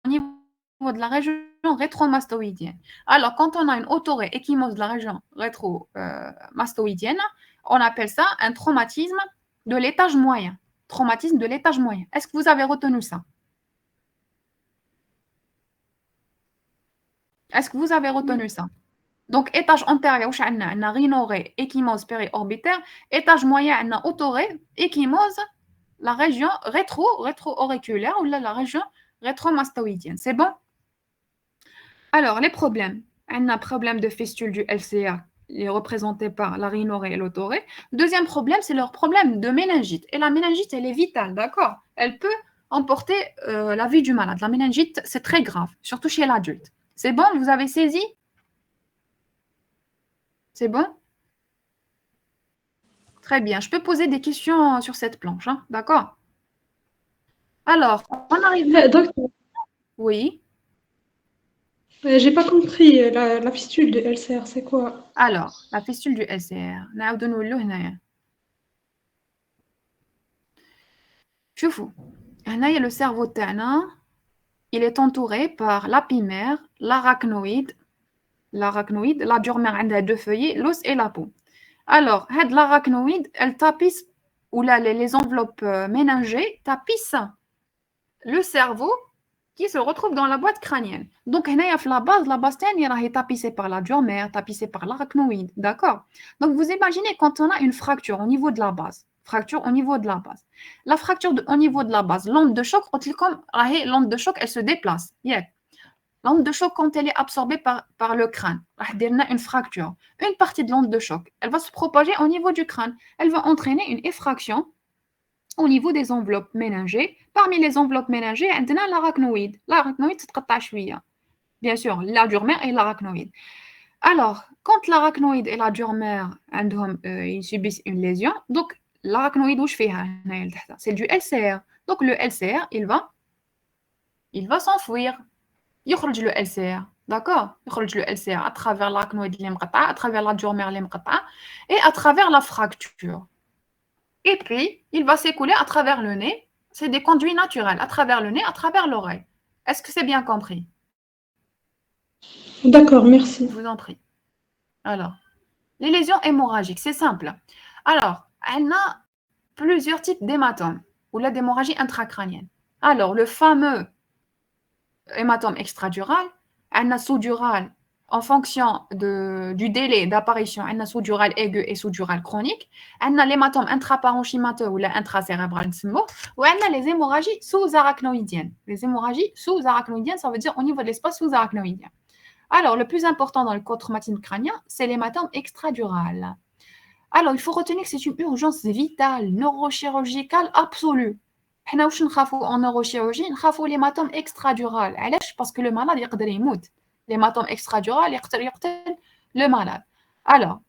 A: niveau de la région rétromastoïdienne. Alors, quand on a une autorrhée, échymose de la région rétromastoïdienne, on appelle ça un traumatisme de l'étage moyen. Traumatisme de l'étage moyen. Est-ce que vous avez retenu ça? Est-ce que vous avez retenu ça? Donc, étage antérieur, on a rhinorrhée, échymose périorbitaire. Étage moyen, on a autorrhée, échymose, la région rétro-auriculaire ou la région rétromastoïdienne. C'est bon? Alors, les problèmes. On a un problème de fistule du LCA, il est représenté par la rhinorrhée et l'autorrhée. Deuxième problème, c'est leur problème de méningite. Et la méningite, elle est vitale, d'accord? Elle peut emporter la vie du malade. La méningite, c'est très grave, surtout chez l'adulte. C'est bon? Vous avez saisi? C'est bon? Très bien. Je peux poser des questions sur cette planche, hein? D'accord? Alors, on arrive...
B: Docteur,
A: Oui.
B: j'ai pas compris, la fistule de LCR, c'est quoi?
A: Alors, la fistule du LCR. نعاودو نولو هنايا. شوفوا هنايا le cerveau تاعنا il est entouré par l'apimère, l'arachnoïde, la durmère عندها deux feuillets, l'os et la peau. Alors, l'arachnoïde, elle tapisse, ou là, les enveloppes méningées tapissent le cerveau qui se retrouve dans la boîte crânienne. Donc, la base est tapissée par la durmère, tapissée par l'arachnoïde, d'accord? Donc, vous imaginez quand on a une fracture au niveau de la base, La fracture au niveau de la base, l'onde de choc, l'onde de choc, elle se déplace. Yeah. L'onde de choc, quand elle est absorbée par le crâne, une fracture. Une partie de l'onde de choc, elle va se propager au niveau du crâne. Elle va entraîner une effraction au niveau des enveloppes méningées. Parmi les enveloppes méningées, on a l'arachnoïde. L'arachnoïde, c'est bien sûr, la durmère et l'arachnoïde. Alors, quand l'arachnoïde et la durmère ils subissent une lésion, donc l'arachnoïde, c'est du LCR. Donc le LCR, il va s'enfouir. يخرج le LCR, d'accord? يخرج le LCR à travers l'arachnoïde اللي مقطع, à travers la durmère اللي مقطع, et à travers la fracture. Et puis, il va s'écouler à travers le nez. C'est des conduits naturels, à travers le nez, à travers l'oreille. Est-ce que c'est bien compris?
B: D'accord, merci.
A: Je vous en prie. Alors, les lésions hémorragiques, c'est simple. Alors, on a plusieurs types d'hématomes ou d'hémorragie intracrânienne. Alors, le fameux hématome extradural, on a sous-dural en fonction du délai d'apparition, on a sous-dural aigu et sous-dural chronique, on a l'hématome intraparenchymateux ou intracérébral, ou on a les hémorragies sous-arachnoïdiennes. Les hémorragies sous-arachnoïdiennes, ça veut dire au niveau de l'espace sous-arachnoïdien. Alors, le plus important dans le traumatisme crânien, c'est l'hématome extradural. Alors, il faut retenir que c'est une urgence vitale, neurochirurgicale absolue. حنا واش نخافوا en neurochirurgie نخافوا l'hématome extradural. علاش؟ parce que le malade يقدر يموت. L'hématome extradural يقدر يقتل le malade. Alors,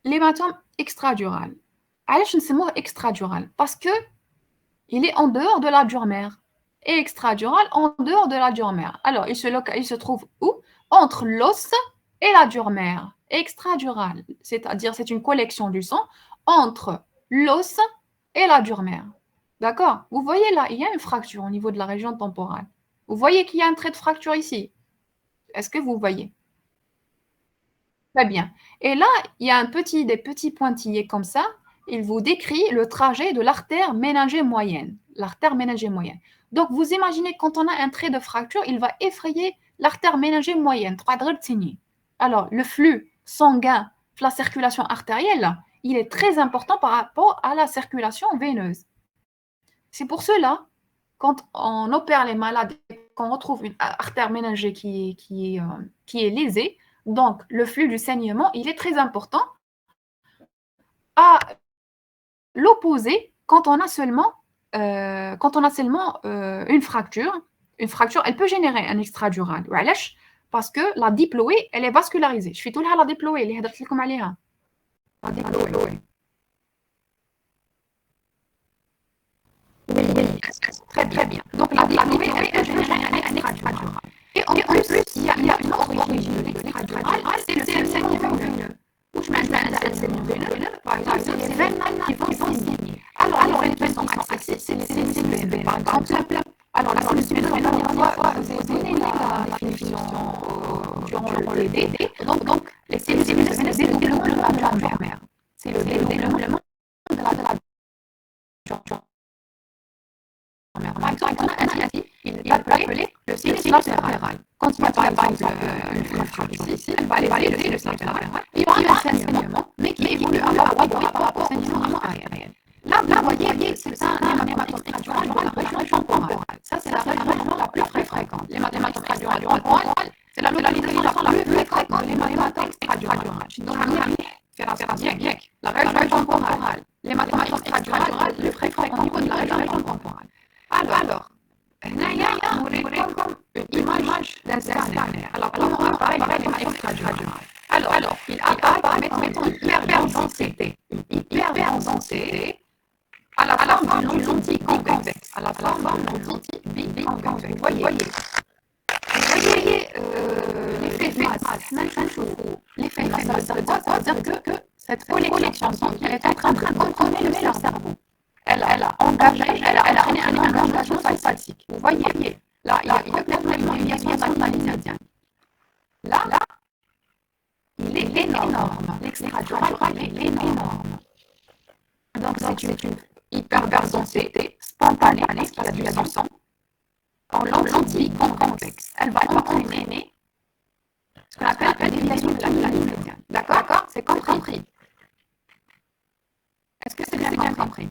A: l'hématome extradural. علاش نسموه extradural? Parce que il est en dehors de la durmère. Et extradural en dehors de la durmère. Alors, il se trouve où? Entre l'os et la durmère. Extradural, c'est-à-dire c'est une collection du sang entre l'os et la durmère. D'accord? Vous voyez là, il y a une fracture au niveau de la région temporale. Vous voyez qu'il y a un trait de fracture ici. Est-ce que vous voyez? Très bien. Et là, il y a des petits pointillés comme ça. Il vous décrit le trajet de l'artère méningée moyenne. L'artère méningée moyenne. Donc, vous imaginez quand on a un trait de fracture, il va effrayer l'artère méningée moyenne. Alors, le flux sanguin, la circulation artérielle, il est très important par rapport à la circulation veineuse. C'est pour cela, quand on opère les malades et qu'on retrouve une artère méningée qui est lésée, donc le flux du saignement, il est très important à l'opposé quand on a seulement une fracture. Une fracture, elle peut générer un extradural. Parce que la diploée, elle est vascularisée. Je fais tout là la diploée, اللي هضرت لكم عليها. Oui, très bien. Donc la diplômée est un extradural. Et en plus, il y a une autre origine de l'extradural, c'est le système veineux. Où je mets un système veineux, par exemple, c'est les veines qui vont saigner. Alors les veines sont accessibles, c'est les sinus veineux, par exemple. Alors la sinus veineux, la dernière fois, je vous ai donné la définition durant le DD. Donc les sinus veineux, c'est le dédoublement de la mère. C'est le dédoublement de la par exemple, un asiatique, il va appeler le sinus latéral. Quand il y a par exemple une fracture ici, elle va aller le sinus latéral. Il va y avoir un saignement, mais qui évolue par rapport au saignement aérien. Là, vous voyez, c'est un hématome extradural dans la région temporale. Ça, c'est la région la plus fréquente. L'hématome extradural temporale, c'est la localisation la plus fréquente. L'hématome extradural. Je donne un bien. La région temporale. L'hématome extradural, le plus fréquent au niveau de la région temporale. Alors, هنايا نوريكم une image d'un scanner. Alors, comment apparaît l'hématome extradural? Alors, il apparaît, mettons une hypervensité. Une hypervensité à la forme d'une lentille convexe. À la forme d'une lentille biconvexe. Vous voyez l'effet de masse. L'effet de masse, ça veut dire que cette connexion elle est en train de contrôler le cerveau. Elle a engagé, elle a créé un engagement sympathique. Vous voyez, là, il y a complètement une liaison méridienne. Là, il est énorme. L'extradural, il est énorme. Donc, c'est une hypervensité spontanée, parce qu'il y a du sang, en lentille convexe. Elle va entraîner ce qu'on appelle la déviation de la méridienne. D'accord? C'est compris. Est-ce que c'est bien compris?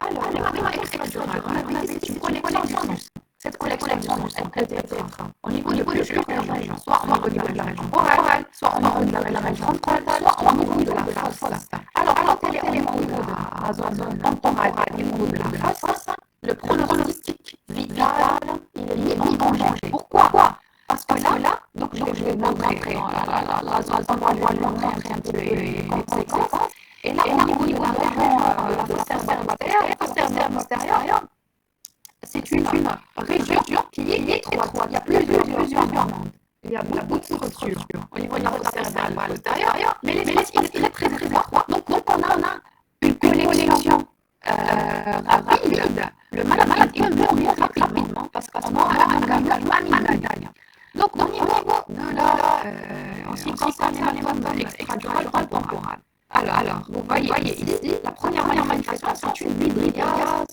A: Alors, l'hématome extradural, on a dit c'est une collection du sang. Cette collection du sang peut être au niveau de plusieurs régions, soit au niveau de la région orale, soit au niveau de la région frontale, soit au niveau de la fosse. Alors, quand elle est au niveau de la zone temporale, au niveau de la fosse, le pronostic vital, il est mis en danger. Pourquoi? Parce que là, donc je vais vous montrer la zone temporale, je vais vous montrer un petit peu les conséquences. Et là, au niveau de la région postérieure, c'est une région qui est étroite. Il y a plusieurs bandes. Il y a beaucoup de structures au niveau de la postérieure, mais l'espace il est très étroit. Donc on a une connexion rapide. Le malade il peut mourir rapidement parce qu'on a un engagement amygdalien. Donc au niveau de en ce qui concerne l'hématome extradural temporal. Alors, vous voyez ici, la première manifestation, c'est une midriase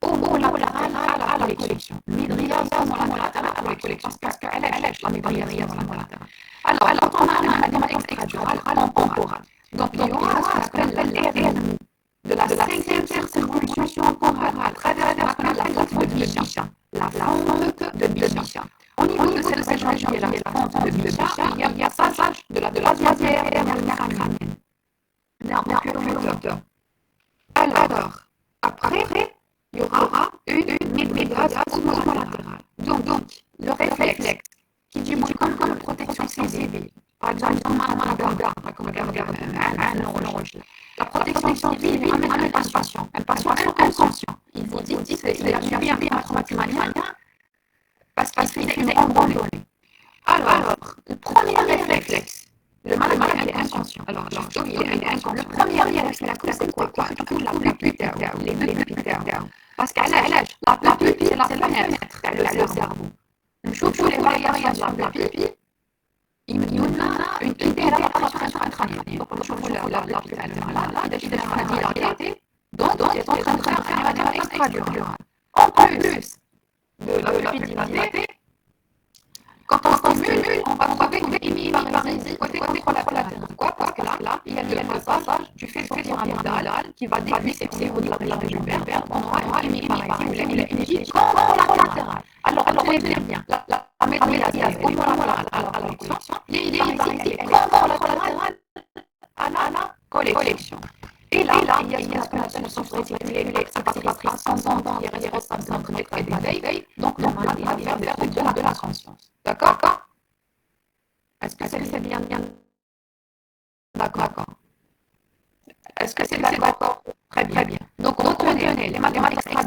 A: homolatérale à la collection. Midriase homolatérale à la collection, parce qu'elle est la midriase homolatérale. Alors, quand on a un hématome extradural temporal, donc il y aura ce qu'on appelle l'RNI de la 5e circonvolution temporale à travers la fente de Bichat. La fente de Bichat. Au niveau de cette région qui est la fente de Bichat, il y a passage de la troisième dernière crânienne. Alors, après, il y aura une midriase homolatérale. Donc, le réflexe qui dit comme protection civile, par exemple, la protection civile lui amène un patient inconscient. Il vous dit qu'il a subi un traumatisme crânien parce qu'il fait une randonnée. Alors, le premier réflexe, le malade est inconscient. Alors, il est inconscient. Le premier réflexe, la cause, c'est quoi? Surtout la pupille, les pupilles. Parce qu'à l'âge, la pupille, c'est la fenêtre, le cerveau. Nous chauffons les variations de la pupille. Il me donne une idée de la préparation intradienne. Donc, nous chauffons la pupille. Il a dit la réalité. Donc, il est en train de faire un hématome extradural. En plus de la pupille dilatée, quand on stimule, on va trouver une hémiparésie côté collatéral. Pourquoi? Parce que là, il y a le passage du faisceau pyramidal qui va dévisser au niveau de la région pulvaire. On aura une hémiparésie ou l'hémiparésie colatérale. Alors, tenez bien, la médiase homolatérale à la collection, l'hémiparésie colatérale à la collection. Et là, il y a ce qu'on appelle le centre réticulaire, l'ex-participatrice ascendante qui est responsable de notre état d'éveil. Donc, le malade, il va faire de la conscience. D'accord?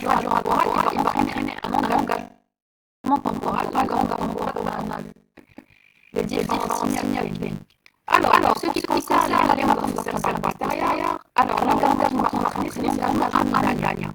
A: duratoire, il va entraîner un engagement temporal. L'engagement temporal, on a vu les différents signaux cliniques. Alors, ce qui concerne l'hématome cérébral bactérien, alors l'engagement qui va entraîner, c'est l'engagement amygdalien.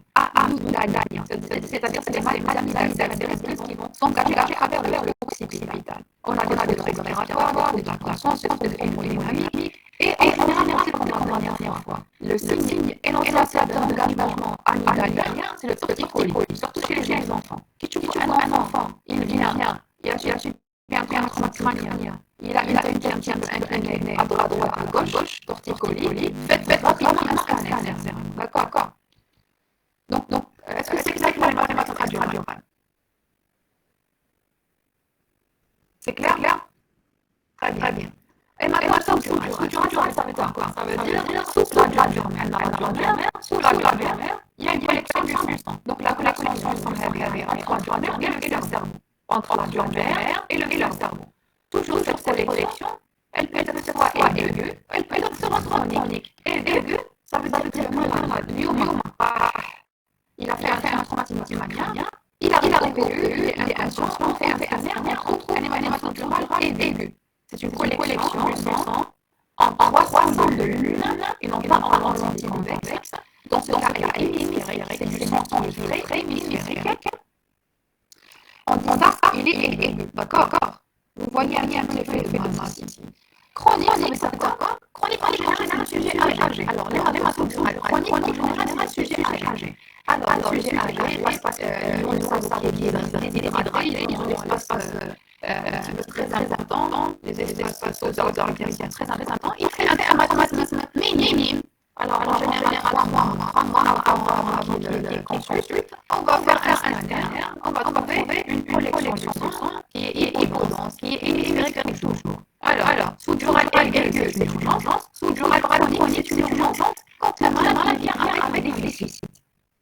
A: C'est-à-dire c'est les amygdales qui vont s'engager vers le occipital. On a des trucs respiratoires, de la croissance, des hémodynamiques, et en général, c'est comme la dernière fois. Le signe énonciateur de l'engagement amygdalien, c'est le torticolis, surtout chez les jeunes enfants. Qui tue un enfant, il vient, il a subi un traumatisme crânien. Il a une incliné à droite, à gauche, torticolis. Faites rapidement un scanner. D'accord. Donc, est-ce que c'est clair pour l'hématome radioral? C'est clair? Très bien. Hématome sous-dural, ça veut dire quoi? Ça veut dire sous la duramère. Sous la duramère, il y a une collection du sang. Donc, la collection du sang est entre la duramère et le cerveau. Entre la duramère et le cerveau. Toujours cette collection, elle peut être soit aiguë, elle peut être soit chronique. Aiguë, ça veut dire que le malade, il a fait un traumatisme crânien, il a reconnu, il est inconscient, fait un scanner, on trouve un hématome dural aigu. C'est une collection du sang en 3 zones de lune, et non pas en entier convexe. Dans ce cas, elle est hémisphérique, c'est du sang qui est très hémisphérique. En disant ça, il est aigu, d'accord? Vous voyez un effet de masse ici. Chronique, ça veut dire quoi? Chronique, en général, c'est un sujet âgé. Alors, l'hématome dural chronique, en général, c'est un sujet âgé. Alors, le sujet âgé, parce qu'ils ont une santé qui est déshydratée, ils ont des espaces très importants, des espaces aux organes très importants. Il fait un traumatisme minime. Alors, en général, 3 mois avant qu'il consulte, on va faire un scanner, on va trouver une collection de sang qui est hypodense, qui est hémisphérique toujours. Alors, sous-dural aigu, c'est une urgence, sous-dural chronique, c'est une urgence, quand le malade vient avec des déficits.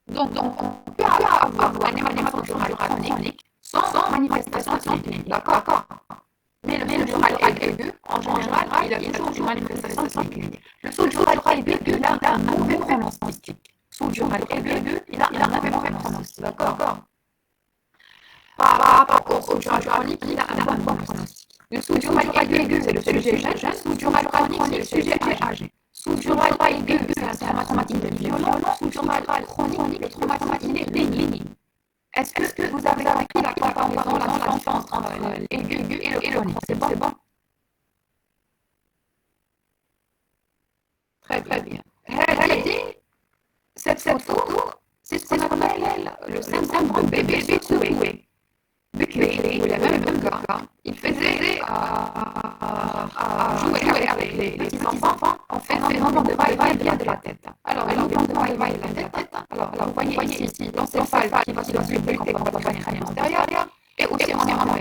A: Donc, on peut avoir un hématome dural chronique sans manifestation clinique, d'accord? Mais le sous-dural aigu, en général, il a toujours une manifestation clinique. Le sous-dural aigu, il a un mauvais pronostic. Sous-dural aigu, il a un mauvais pronostic, d'accord? Par rapport au sous-dural chronique, il a un bon pronostic. Le sous-dural aigu, c'est le sujet jeune, sous-dural chronique, c'est le sujet âgé. Sous-dural aigu, c'est un traumatisme violent, sous-dural chronique, le traumatisme est bénin. Est-ce que vous avez compris la comparaison, la différence entre l'aigu et le chronique? C'est bon? Très bien. Cette photo, c'est ce qu'on appelle le syndrome de bébé secoué. Bukele, ou le même gars, il faisait jouer avec les petits enfants en faisant des mouvements de va-et-vient de la tête. Alors, les mouvements de va-et-vient de la tête, alors là, vous voyez ici l'encéphale qui va se lutter contre la crâne postérieure et aussi en avant.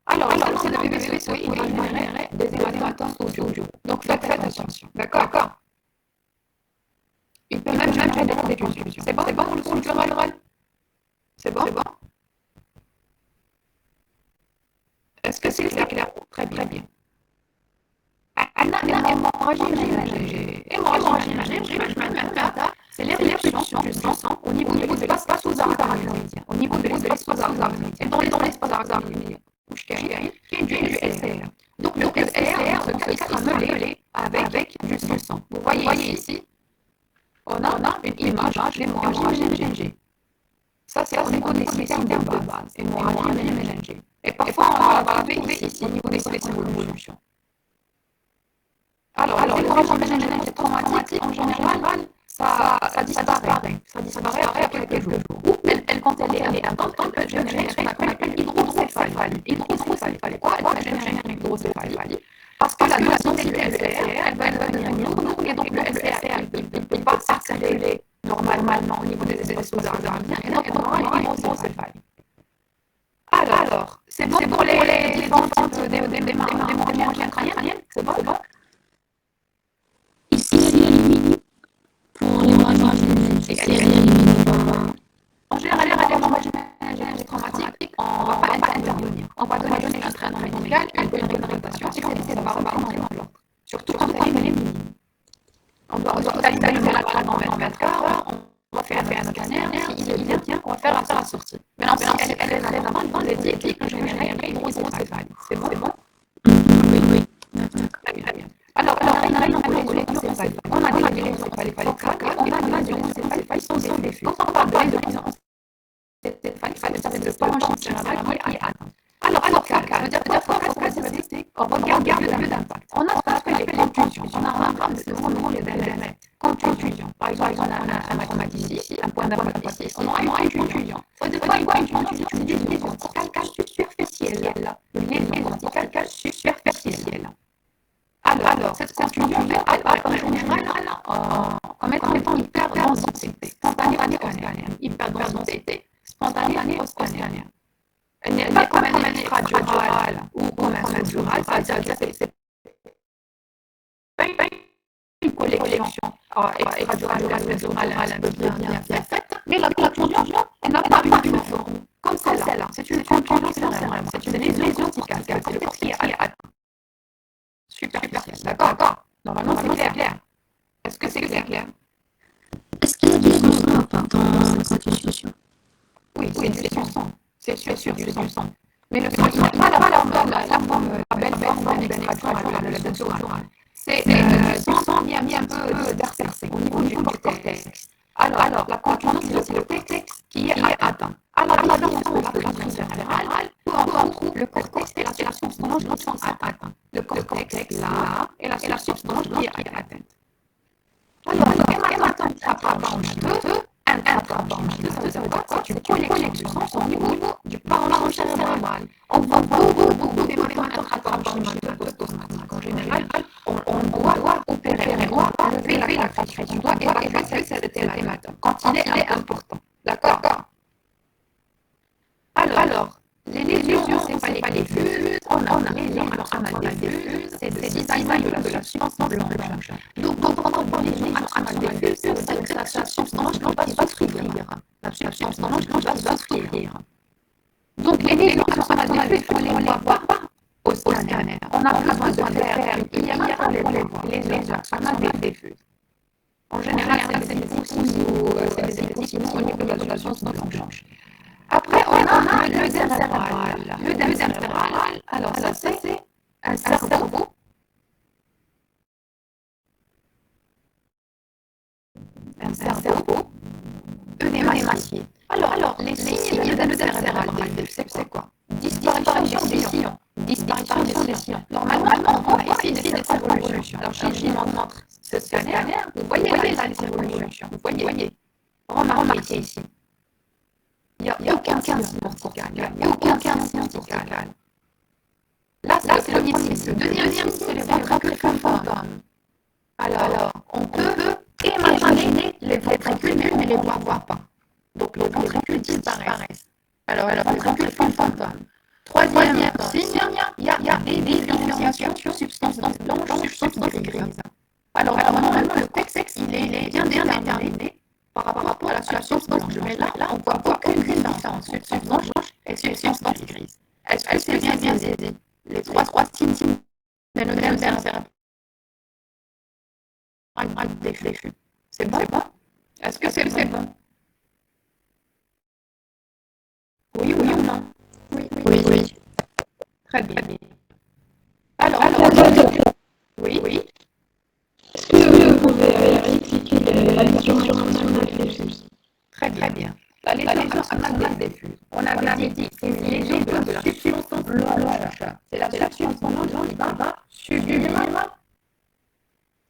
A: Alors, c'est le bébé secoué, il va générer des hématomes sous-dural. Donc, faites attention, d'accord? Il peut même générer des contusions. C'est bon pour le sous-dural? C'est bon? Est-ce que c'est clair? Très bien. Hémorragie ménagée. C'est l'éruption du sang au niveau de l'espace sous-arachnoïdien. Au niveau de l'espace sous-arachnoïdien. Dans l'espace arachnoïdien, qui est du SR. Donc le SR se sera mêlé avec du sang. Vous voyez ici, on a une image d'hémorragie ménagée. Ça, c'est au niveau des systèmes de base, hémorragie ménagée. Et parfois, on va la trouver ici, au niveau des systèmes d'évolution. Alors l'hémorragie ménagée traumatique, en général, ça disparaît. Ça disparaît après quelques jours. Ou quand elle est intense, elle peut générer ce qu'on appelle hydrocéphalie. Hydrocéphalie, quoi? Elle va générer une hydrocéphalie. Parce que la densité du SR, elle va devenir lourde, et donc le SR, il ne peut pas circuler normalement au niveau des espaces sous-arachnoïdiens, et donc on aura une hydrocéphalie. Alors, c'est bon pour les différents types d'hémorragie crânienne? C'est bon?
C: Ici, elle est éliminée pour l'hémorragie ménagée. Si elle est éliminée
A: En général, l'hémorragie ménagée traumatique, on ne va pas intervenir. On va donner juste un traitement médical, une bonne hydratation, et ça va reprendre dans l'ordre. Surtout quand elle est minime. On doit hospitaliser la malade en 24 heures, on va faire un scanner, s'il est bien, on va faire la sortie. Maintenant, si elle est très importante, les déclics générés un hydrocéphale. C'est bon? Oui. Très bien. Alors, on a les hydrocéphales. On a des hydrocéphales focales, on a des hydrocéphales qui sont diffuses. Quand on parle de hydrocéphale, ça veut dire parenchyme cérébrale qui est atteint. Alors, focal, ça veut dire focal, ça veut dire c'est on regarde le lieu d'impact. On a ce qu'on appelle les contusions. On a un programme de moment d'éléments. Contusion. Par exemple, on a un traumatisme ici, un point d'impact ici. On aura une contusion. Ça veut dire quoi une contusion? C'est une lésion corticale superficielle. Une lésion corticale superficielle. Alors, cette contusion apparaît en général comme étant hyperdensité, spontanée postcrânienne. Hyperdensité, spontanée postcrânienne. Elle n'est pas comme un extradural ou comme un sous-dural, c'est-à-dire que c'est pas une collection extradural un peu bien faite, mais la contusion, elle n'a pas une forme comme celle-là. C'est une contusion cérébrale, c'est une lésion corticale, c'est le corps qui est atteint. Superficielle, d'accord? Normalement, c'est clair. Est-ce que c'est clair?
C: Est-ce qu'il y a du sang ou pas dans cette constitution?
A: Oui, c'est du sang. C'est sûr, du sang. Mais le sang, il n'est pas la belle forme d'un extradural. C'est du sang mis un peu dispersé au niveau du cortex. Alors, la contusion, c'est le cortex qui est atteint. Alors, la différence de la contusion cérébrale, le cortex et la substance qui sont atteints. Le cortex là et la substance qui est atteinte. Alors, hématome apparence 2, un apparence 2, ça veut dire quoi? C'est une collection de sang au niveau du parenchyme cérébral. On voit beaucoup d'hématomes apparence 2 en général. On doit opérer, on doit enlever la fraction, on doit éradiquer cet hématome quand il est important. D'accord? Alors, les lésions céphaliques diffuses, on a les lésions anales diffuses, c'est le design de la substance blanche. Donc, quand on parle des lésions anales diffuses, ça veut dire que la substance blanche va souffrir. La substance blanche va souffrir. Donc, les lésions anales diffuses, on ne les voit pas au scanner. On a besoin de faire une IRM pour les voir. Les lésions anales diffuses. En général, c'est des électrosimos au niveau de la substance blanche. Après, on a l'œdème cérébral. L'œdème cérébral, alors ça c'est un cerveau. Œdémacié. Alors, les signes de l'œdème cérébral, c'est quoi? Disparition des sillons. Disparition des sillons. Normalement, on voit ici cette évolution. Alors, si je montre ce scanner, vous voyez là les évolutions. Vous voyez. Remarquez ici. Il n'y a aucun sillon vertical. Il n'y a aucun sillon vertical. Là, c'est le premier signe. Le deuxième signe, c'est les ventricules fantômes. Alors, on peut imaginer les ventricules, mais on ne les voit pas. Donc, les ventricules disparaissent. Alors, les ventricules fantômes. Troisième signe, il y a des différenciations sur substance blanche, substance grise. Alors, normalement, le texte, il est bien déterminé par rapport à la substance blanche. Mais là, on ne voit aucune différence entre substance blanche et substance grise. Est-ce que c'est bien dit? Les trois signes de l'œdème cérébral diffus. C'est bon? Est-ce que c'est bon? Oui ou non? Oui. Très bien. Alors, oui.
B: Est-ce que vous pouvez expliquer la lésion anale diffuse?
A: Très bien. La lésion anale diffuse. On avait dit une lésion de la substance blanche. C'est la substance blanche qui va subir.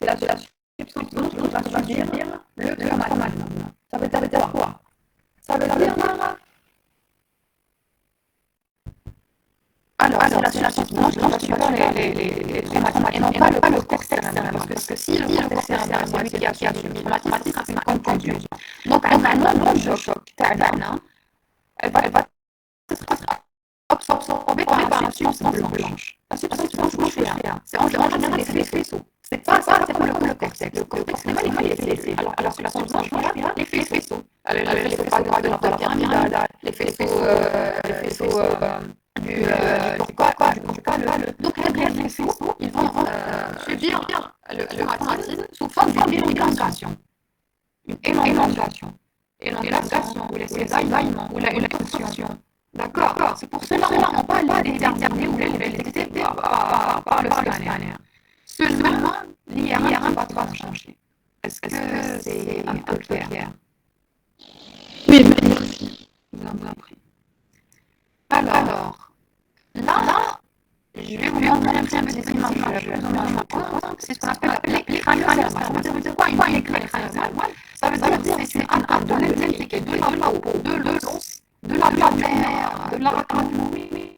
A: C'est la substance blanche qui va subir le traumatisme. Ça veut dire quoi? Ça veut dire. Alors, c'est la substance blanche qui va subir les traumatismes et non pas le cortex cérébral. Parce que si le cortex cérébral, c'est lui qui a subi le traumatisme, c'est une contusion. Donc, elle va non de choc. Elle va être absorbée par la substance blanche. La substance blanche fait rien. C'est en général les faisceaux. C'est pas le cortex. Le cortex, c'est pas les faisceaux. Alors, la substance blanche fait les faisceaux. Les faisceaux de la pyramidale, les faisceaux du canal. Donc, les faisceaux, ils vont subir le traumatisme sous forme d'une élongation. Une élongation. élongation, ou les cisaillements, ou la torsion. D'accord. C'est pour cela qu'on ne peut pas les déterminer ou les détecter par le scanner. Seulement, l'IRM va pas changer. Est-ce que c'est un peu clair?
B: Oui, merci.
A: Je vous en prie. Alors, là, je vais vous montrer un petit peu des images plus ou moins. C'est ce qu'on appelle la plaie crânio-cérébrale. Ça veut dire quoi une plaie crânio-cérébrale? Ça veut dire que c'est un de l'intérieur, de la peau, de l'os, de la mère, de l'arachnoïde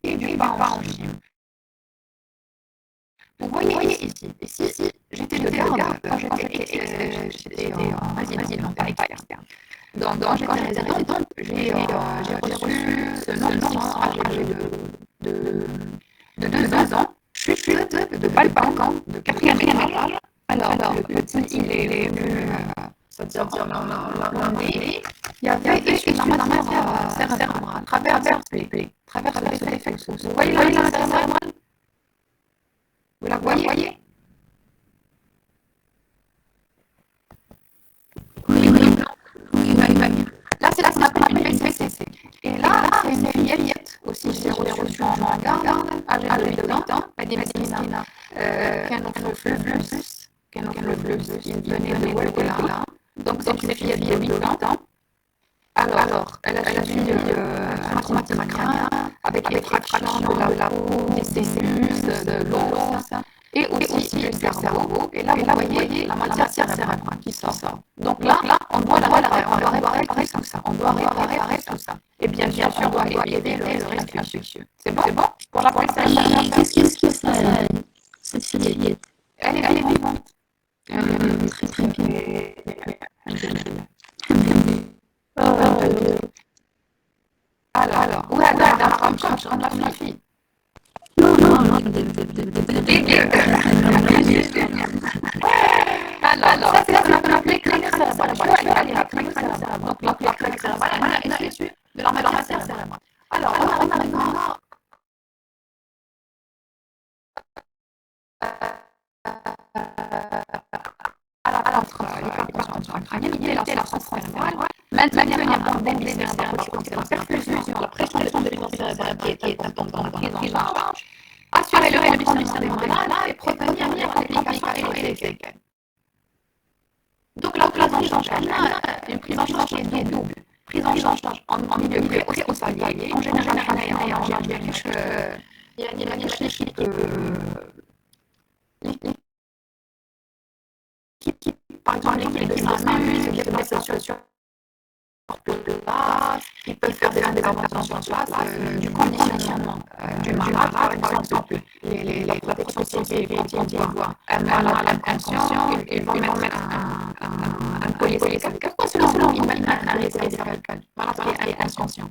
A: et du parenchyme. Vous voyez ici, j'étais de garde quand j'étais en résidence, pas externe. Donc, quand j'étais résidente, j'ai reçu ce nom âgé de 2 ans, chute de balcon de 4e étage. Alors, le petit, il est venu, c'est-à-dire l'année, il y avait une matière cérébrale, traverse les plexus. Vous voyez la matière cérébrale? Vous la voyez? Oui. Là, c'est ce qu'on appelle une PCC. Et là, c'est une fillette aussi, j'ai reçu en garde, âgée de 8 ans, médecine, Canofleublus, il venait de Guatemala. Donc, c'est une fillette de 8 ans. Alors, elle a subi un traumatisme crânien avec extraction de la peau, des cellules, de l'os et aussi du cerveau. Et là, vous voyez la matière cérébrale qui sort. Donc là, on doit réparer tout ça. Et bien sûr, on doit éviter le risque infectieux. C'est bon? Pour la police,
C: Qu'est-ce que ça, cette fillette?
A: elle est vivante.
C: Très bien.
A: Alors, où est la fille?
C: Non.
A: Alors, ça, c'est ce qu'on appelle crânio-cérébrale. Je vais aller à crânio-cérébrale. Donc, la crânio-cérébrale, elle est issue de la matière cérébrale. Alors, on arrive maintenant à l'hypertension crânienne, il y a la tension cérébrale. Maintenir donc des blessures cérébrales, la perfusion, la pression des blessures cérébrales qui est importante dans la prise en charge. Assurer le fonctionnement des malades et prévenir les complications et les séquelles. Donc, la prise en charge, une prise en charge qui est double. Prise en charge en milieu hospitalier. En général, il y a l'équipe par exemple, l'équipe de SAMU se déplace sur place, ils peuvent faire des interventions sur place, du conditionnement du malade, par exemple, la protection civile, quand ils voient un malade inconscient, ils vont mettre un policier. Pourquoi selon ils mettent un policier cervical? Malade qui est inconscient.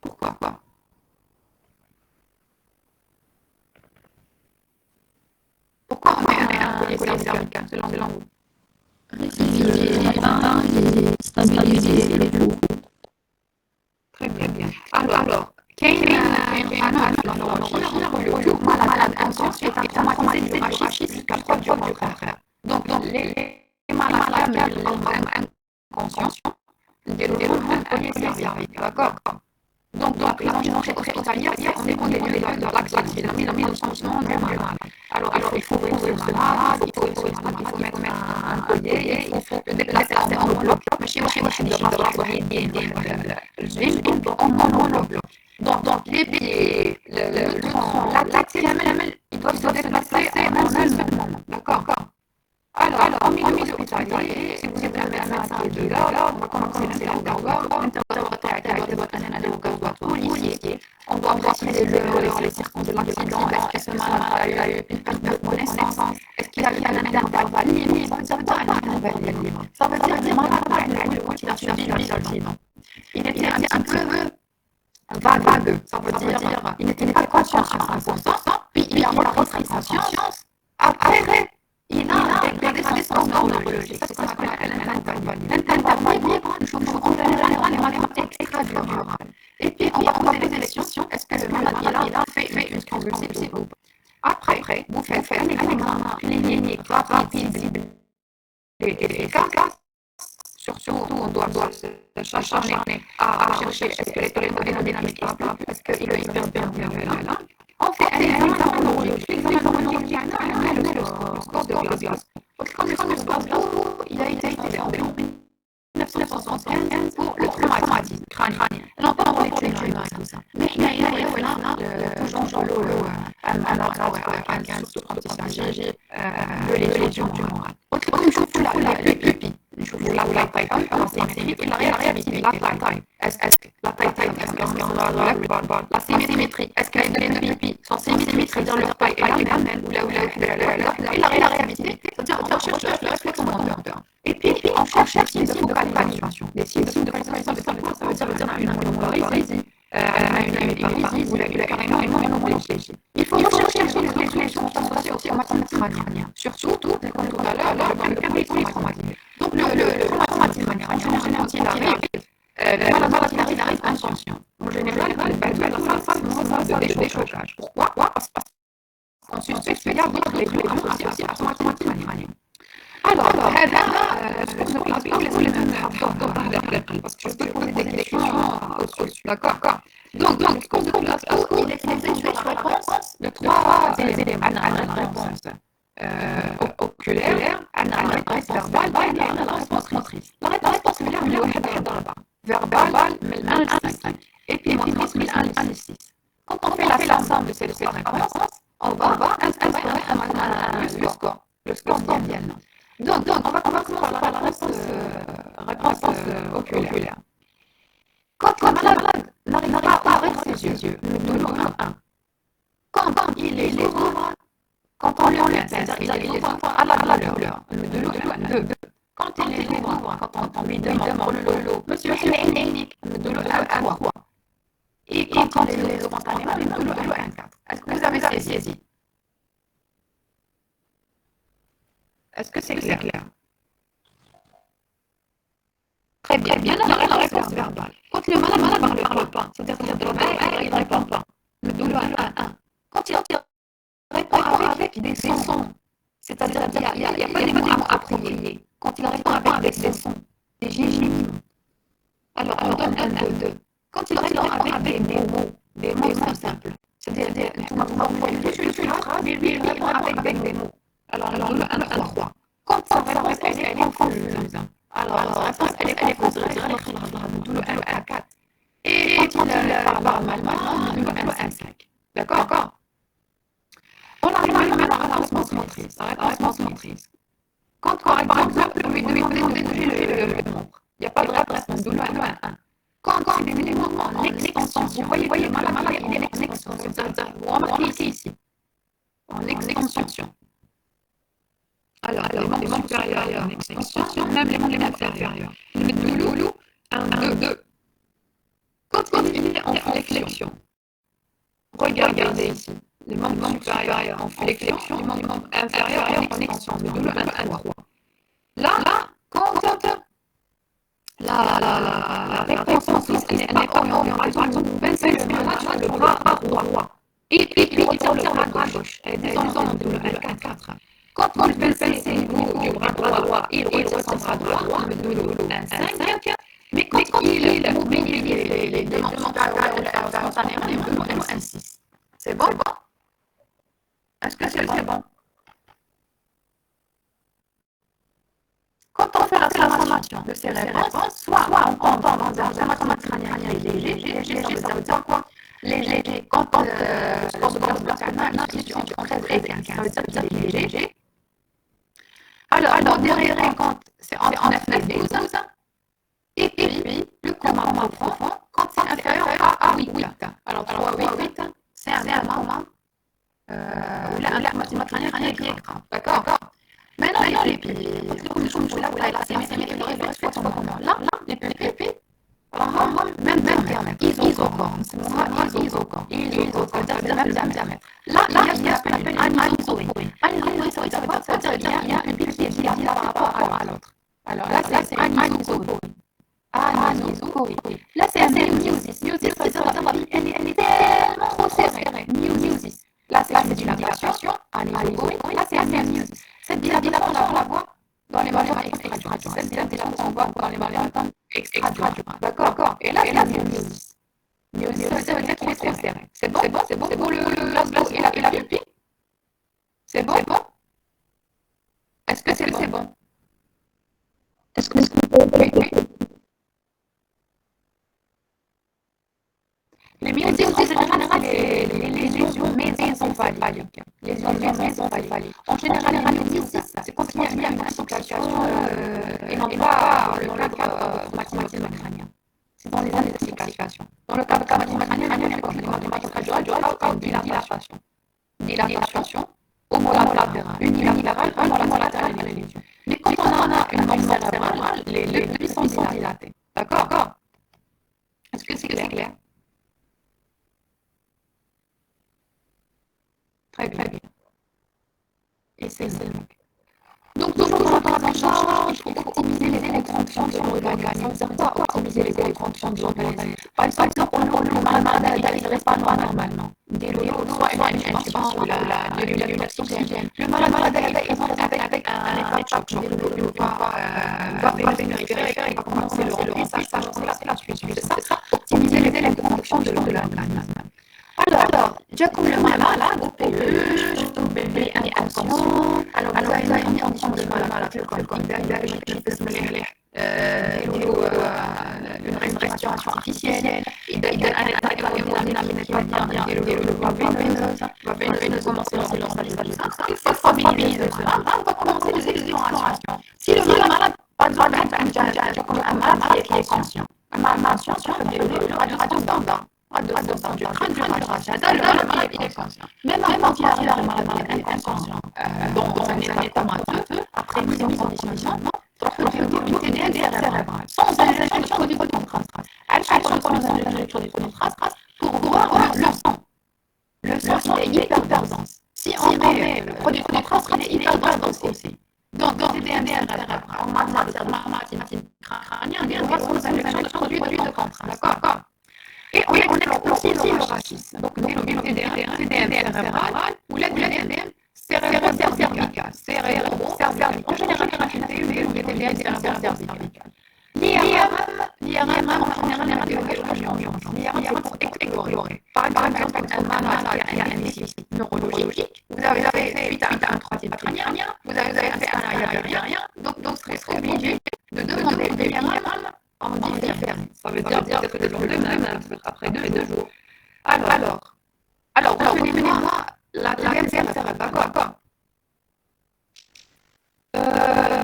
A: Pourquoi? Pourquoi on met un policier cervical selon vous?
C: Stabiliser les flots.
A: Très bien. Alors, le malade inconscient est traumatisé du rachis jusqu'à preuve du contraire. Donc, les malades inconscients développent un policier cervical. D'accord? Donc, la prise en charge hospitalière, c'est au niveau de l'action du changement du malade. Alors, il faut ouvrir ce malade, il faut mettre un collier, il faut le déplacer en monobloc. Donc, les pieds, le tronc, la tête, ils doivent se déplacer en un seul moment. D'accord? Alors, en milieu hospitalier, si vous êtes un médecin qui est là, on va commencer l'interrogatoire, policier, on doit préciser les circonstances de l'accident, est-ce que ce malade a eu une perte de connaissance, est-ce qu'il a eu un intervalle libre, ça veut dire un intervalle libre, ça veut dire que le malade quand il a subi l'accident, il était un peu vague, ça veut dire il n'était pas conscient à 100%, puis il a repris conscience, après il a dégradé son neurologie. C'est ce qu'on appelle un intervalle libre. Il faut en général les malades extra-durables. Et puis, on va poser des questions. Est-ce que le malade il a fait une convulsion ou pas? Après, vous faites un examen clinique rapide et efficace. Surtout, on doit s'acharner à chercher est-ce que l'électrodynamique est stable, est-ce qu'il est bien là. On fait un examen neurologique. L'examen neurologique, le score de Glasgow. Votre connaissance du score de Glasgow, il a été étudié en 1975 pour le traumatisme crânien. Non, pas pour les tunnels et tout ça. Mais il y a toujours surtout quand il s'agit de lésions du moral. نشوف les pupilles. نشوف la taille, la symétrie et la réactivité. La taille. Est-ce que la taille, la symétrie, est-ce que les deux pupilles sont symétriques, c'est-à-dire leur taille est la même, ou la réactivité, c'est-à-dire on cherche le réflexe moteur. Et puis on cherche les signes de focalisation. Les signes de focalisation, ça veut dire une monoparésie, une carrément une homologie. Il faut rechercher les solutions associées au traumatisme crânien. Surtout, comme tout à l'heure, le polytraumatisme. Donc le traumatisme crânien, en général, il arrive inconscient. En général, ça des chocages. Pourquoi? Parce qu'on suspecte qu'il y a d'autres lésions associées au traumatisme crânien. Alors, ce plateau, laissez-le parce que je peux poser des questions au-dessus. D'accord? Donc, ce plateau, il est fondé sur la réponse de trois éléments. La réponse oculaire, la réponse verbale et la réponse motrice. La réponse verbale, et puis motrice, quand on fait l'ensemble de ces réponses, on va instaurer le score moyen. Donc, on va commencer par la réponse oculaire. Quand le malade n'arrive pas à ouvrir ses yeux, le douleur 1. Quand il les ouvre, quand on lui enlève, c'est-à-dire il les ouvre à la douleur, le douleur 2. Quand il les ouvre, quand on lui demande monsieur, le douleur 3. Et quand il les ouvre spontanément, le douleur 4. Est-ce que vous avez saisi? Est-ce que c'est clair? Très bien. La réponse verbale. Quand le malade ne parle pas, c'est-à-dire qu'il ne répond pas, le douleur 1. Quand il répond avec des sons, c'est-à-dire qu'il n'y a pas des mots appropriés. Quand il répond avec des sons, des gémissements, alors on donne 2. Quand il répond avec des mots simples, c'est-à-dire je suis là, il répond avec des mots. Alors, le douleur 3. Quand sa réponse elle est confuse, alors sa réponse elle est confuse, le douleur 4. Et quand il parle normalement, le douleur 5. D'accord? On arrive maintenant à la réponse motrice. Quand par exemple, on lui demande de bouger le membre, il n'y a pas de réponse, douleur 1. Quand c'est des éléments en extension, vous voyez, le malade il est en extension, c'est-à-dire vous remarquez ici, en extension. Alors, les membres supérieurs en extension, même les membres inférieurs. Le doulou, 1, 2. Quand il est en flexion, regardez ici. Les membres supérieurs en flexion, les membres inférieurs en extension. Le doulou, 1, 3. Là, quand la réponse n'est pas orientée, par exemple, 25 malades, le bras droit. Et puis, il retire le bras gauche. Disons le doulou, 1, 4. Quand on fait le niveau du bras droit, il retire son bras droit, le doulou 5. Mais quand il est mobilier, les deux membres supérieurs spontanément, le doulou 6. C'est bon? Est-ce que c'est bon? Quand on fait la transformation de ces réponses, soit on entend dans un traumatisme crânien léger, ça veut dire quoi? Léger. Quand on une institution très aiguë, ça veut dire qu'il est léger. Alors derrière, quand c'est en 9 et 12, et puis le coma profond, quand c'est inférieur à 8. Alors 3, 8, c'est un moment où il a un traumatisme crânien qui est grave. D'accord? Maintenant, les pupilles, la symétrie de réflexe à ce moment-là, les pupilles, même isocorne, c'est le mot isocorne, c'est-à-dire même diamètre. Là, il y a ce qu'on appelle anisophorie. Anisophorie, ça veut dire qu'il y a une pupille qui est par rapport à l'autre. Alors là, c'est anisophorie. Là, c'est un myosis. Myosis, ça veut dire que la pupille, elle est tellement trop serrée. Myosis. Là, c'est une dilatation. Oui, là, c'est news. Cette dilatation, on la voit dans les variables extradurales. Cette dilatation, on voit dans les variables extradurales. D'accord. Et là, c'est news. News, ça veut dire qu'il est trop serré. C'est bon pour le glace et la pupille. C'est bon. Est-ce que c'est bon?
B: Est-ce que c'est
A: Oui. Les myosies, en général, c'est les lésions mésocéphaliques. Lésions mésocéphaliques. En général, les myosies, c'est quand il y a une complication et non pas dans le cadre de traumatisme crânien. C'est dans les investigations. Dans le cadre de traumatisme crânien, il y a une dilatation homolatérale, unilatérale, monolatérale des lésions. Mais quand on a une mort cérébrale, les deux sont dilatés. D'accord? Est-ce que c'est clair? Très bien. Et c'est le mec. Donc, toujours dans la prise en charge, il faut optimiser les délais de fonction de l'organisme. Ça veut dire quoi, optimiser les délais de fonction de l'organisme? Par exemple, le malade ne respire pas normalement. Soit une intubation, de l'oxygène. Le malade est avec un état de choc. Va respirer, il va commencer le repos. Ça, c'est la suite. C'est ça, optimiser les délais de fonction de l'organisme. Alors, Jacob le malade, je bébé inconscient. Alors, vous avez une condition de malade, comme une respiration artificielle, il donne un état dynamique qui va bien, va venir commencer l'hospitalisation. Il faut stabiliser le malade, on va commencer les explorations. Si le malade, pas besoin un malade qui est conscient, un malade conscient, le radio standard. Du crâne du malade, le malade il est conscient. Même quand il arrive à le malade inconscient, dans un état comateux, après mise en condition, une TDM cérébrale, sans injection de contraste. Elle cherche sans injection de contraste pour voir le sang. Le sang il est hyper dense. Si on met le produit de contraste, il est hyper dense aussi. Donc, dans TDM cérébrale, en matière crânienne, on va sans injection de produit de contraste. D'accord? Et on explore aussi le racisme. Donc, le TDM cérébral ou le TDM cérébro-cervical. En général, il y a une TDM cérébro-cervical. L'IRM, en général, il y a une l'IRM, c'est pour explorer. Par exemple, un malade qui a un déficit neurologique, vous avez fait suite à un traumatisme crânien, vous avez fait un arrière aérien, donc vous serez obligé de demander l'IRM en différé. Ça veut dire peut-être le lendemain, après 2 jours. Alors, retenez-moi la TDM cérébrale, d'accord?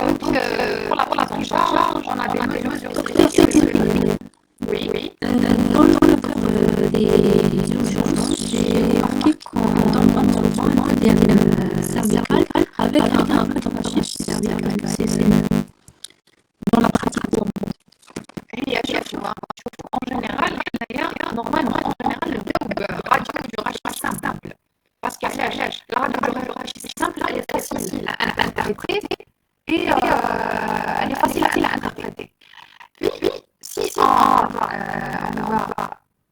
A: Donc, pour la prise en charge, on a des mesures spécifiques. Oui.
C: Dans le cadre des urgences, j'ai remarqué qu'on donne souvent un TDM cervical avec un rattrapage cervical. C'est dans la pratique pour moi.
A: Oui, en général, normalement, le radio du rachis simple. Parce que la radio du rachis simple, elle est facile à interpréter et elle est facile à interpréter. Puis, si on va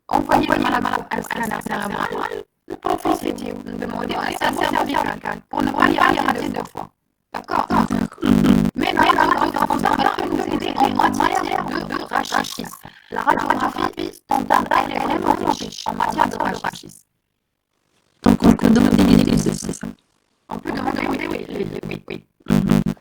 A: envoyer le malade à un scanner cérébral, le profil vidéo nous demander un scanner cervical pour ne pas y rater 2 fois. D'accord? Mais la radiographie standard peut nous aider en matière de rachis. La radiographie standard, elle est vraiment riche en matière de rachis.
C: Donc, on peut demander les deux, c'est ça?
A: On peut demander, oui.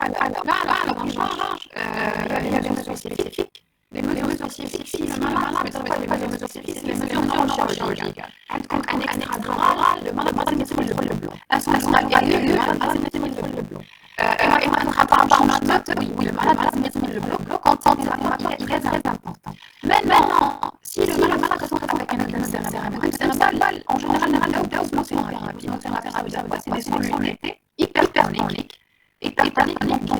A: Alors, là, la prise en charge, il y a des mesures spécifiques. Les mesures spécifiques, si le malade, mais ça ne pas des mesures spécifiques, les mesures neurochirurgicales. Un extradural, le malade va se mettre le blanc. Un soulagement aigu, le malade va se mettre le blanc. Un rattrapage note, oui, le malade va se mettre le blanc quand il est très important. Maintenant, si le malade reste avec un état cérébral, en général, là où l'hypnothérapie, c'est des cellules hypertoniques. Hypertonique, on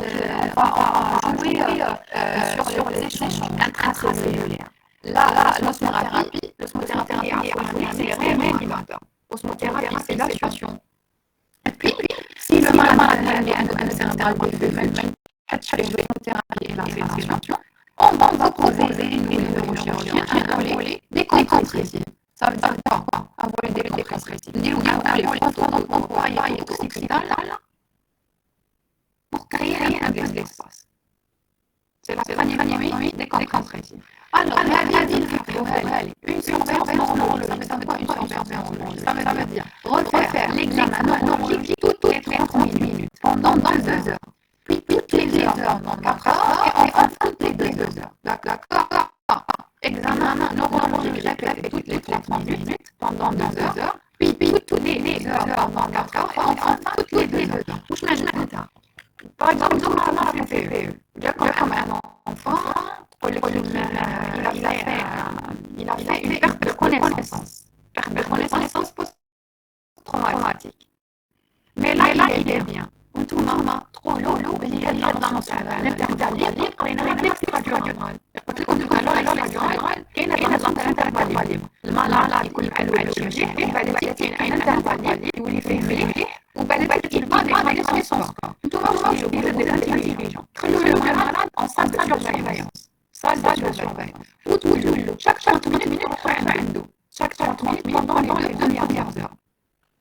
A: va jouer sur les échanges intracellulaires. Là, l'osmothérapie est réanimateur. Osmothérapie, c'est la situation. Et puis, si le malade a un cérébral défait, l'osmothérapie et la sédation, on va proposer une neurochirurgien un volet décontracté. Ça veut dire quoi? Envoyer des compressifs. Dire les protons vont varier occipital pour créer un espace. C'est la dynamique des compressifs. Alors, une surveillance neurologique, ça veut dire une surveillance neurologique. Ça veut dire refaire l'examen neurologique toutes les 30 minutes pendant 2 heures. Puis toutes les heures pendant 4 heures et enfin toutes les 2 heures. D'accord? Examen neurologique répété toutes les 30 minutes pendant 2 heures. Puis toutes les heures pendant 4 heures et enfin toutes les 2 heures. Mouche نجم انت. Par exemple, on a fait PPE. Il y a comme un enfant, il a fait une perte de connaissance. Perte de connaissance post-traumatique. Mais là, il est bien. انتم trop lourd اللي هي النص الانترفاليه قرينا الاكستراديورال قلت لكم الاكستراديورال كاين الانترفاليه المالاد يكون على الشيء وبعد ياتي عين الانترفاليه يولي فيه مليح وبعد يبقى دي كونيسونس انتم واش ديروا دي انتيليجون خلوا له المالاد en salle de surveillance salle de surveillance وتقولوا له chaque 30 minutes يروحوا عنده chaque 30 minutes pendant les 2 dernières heures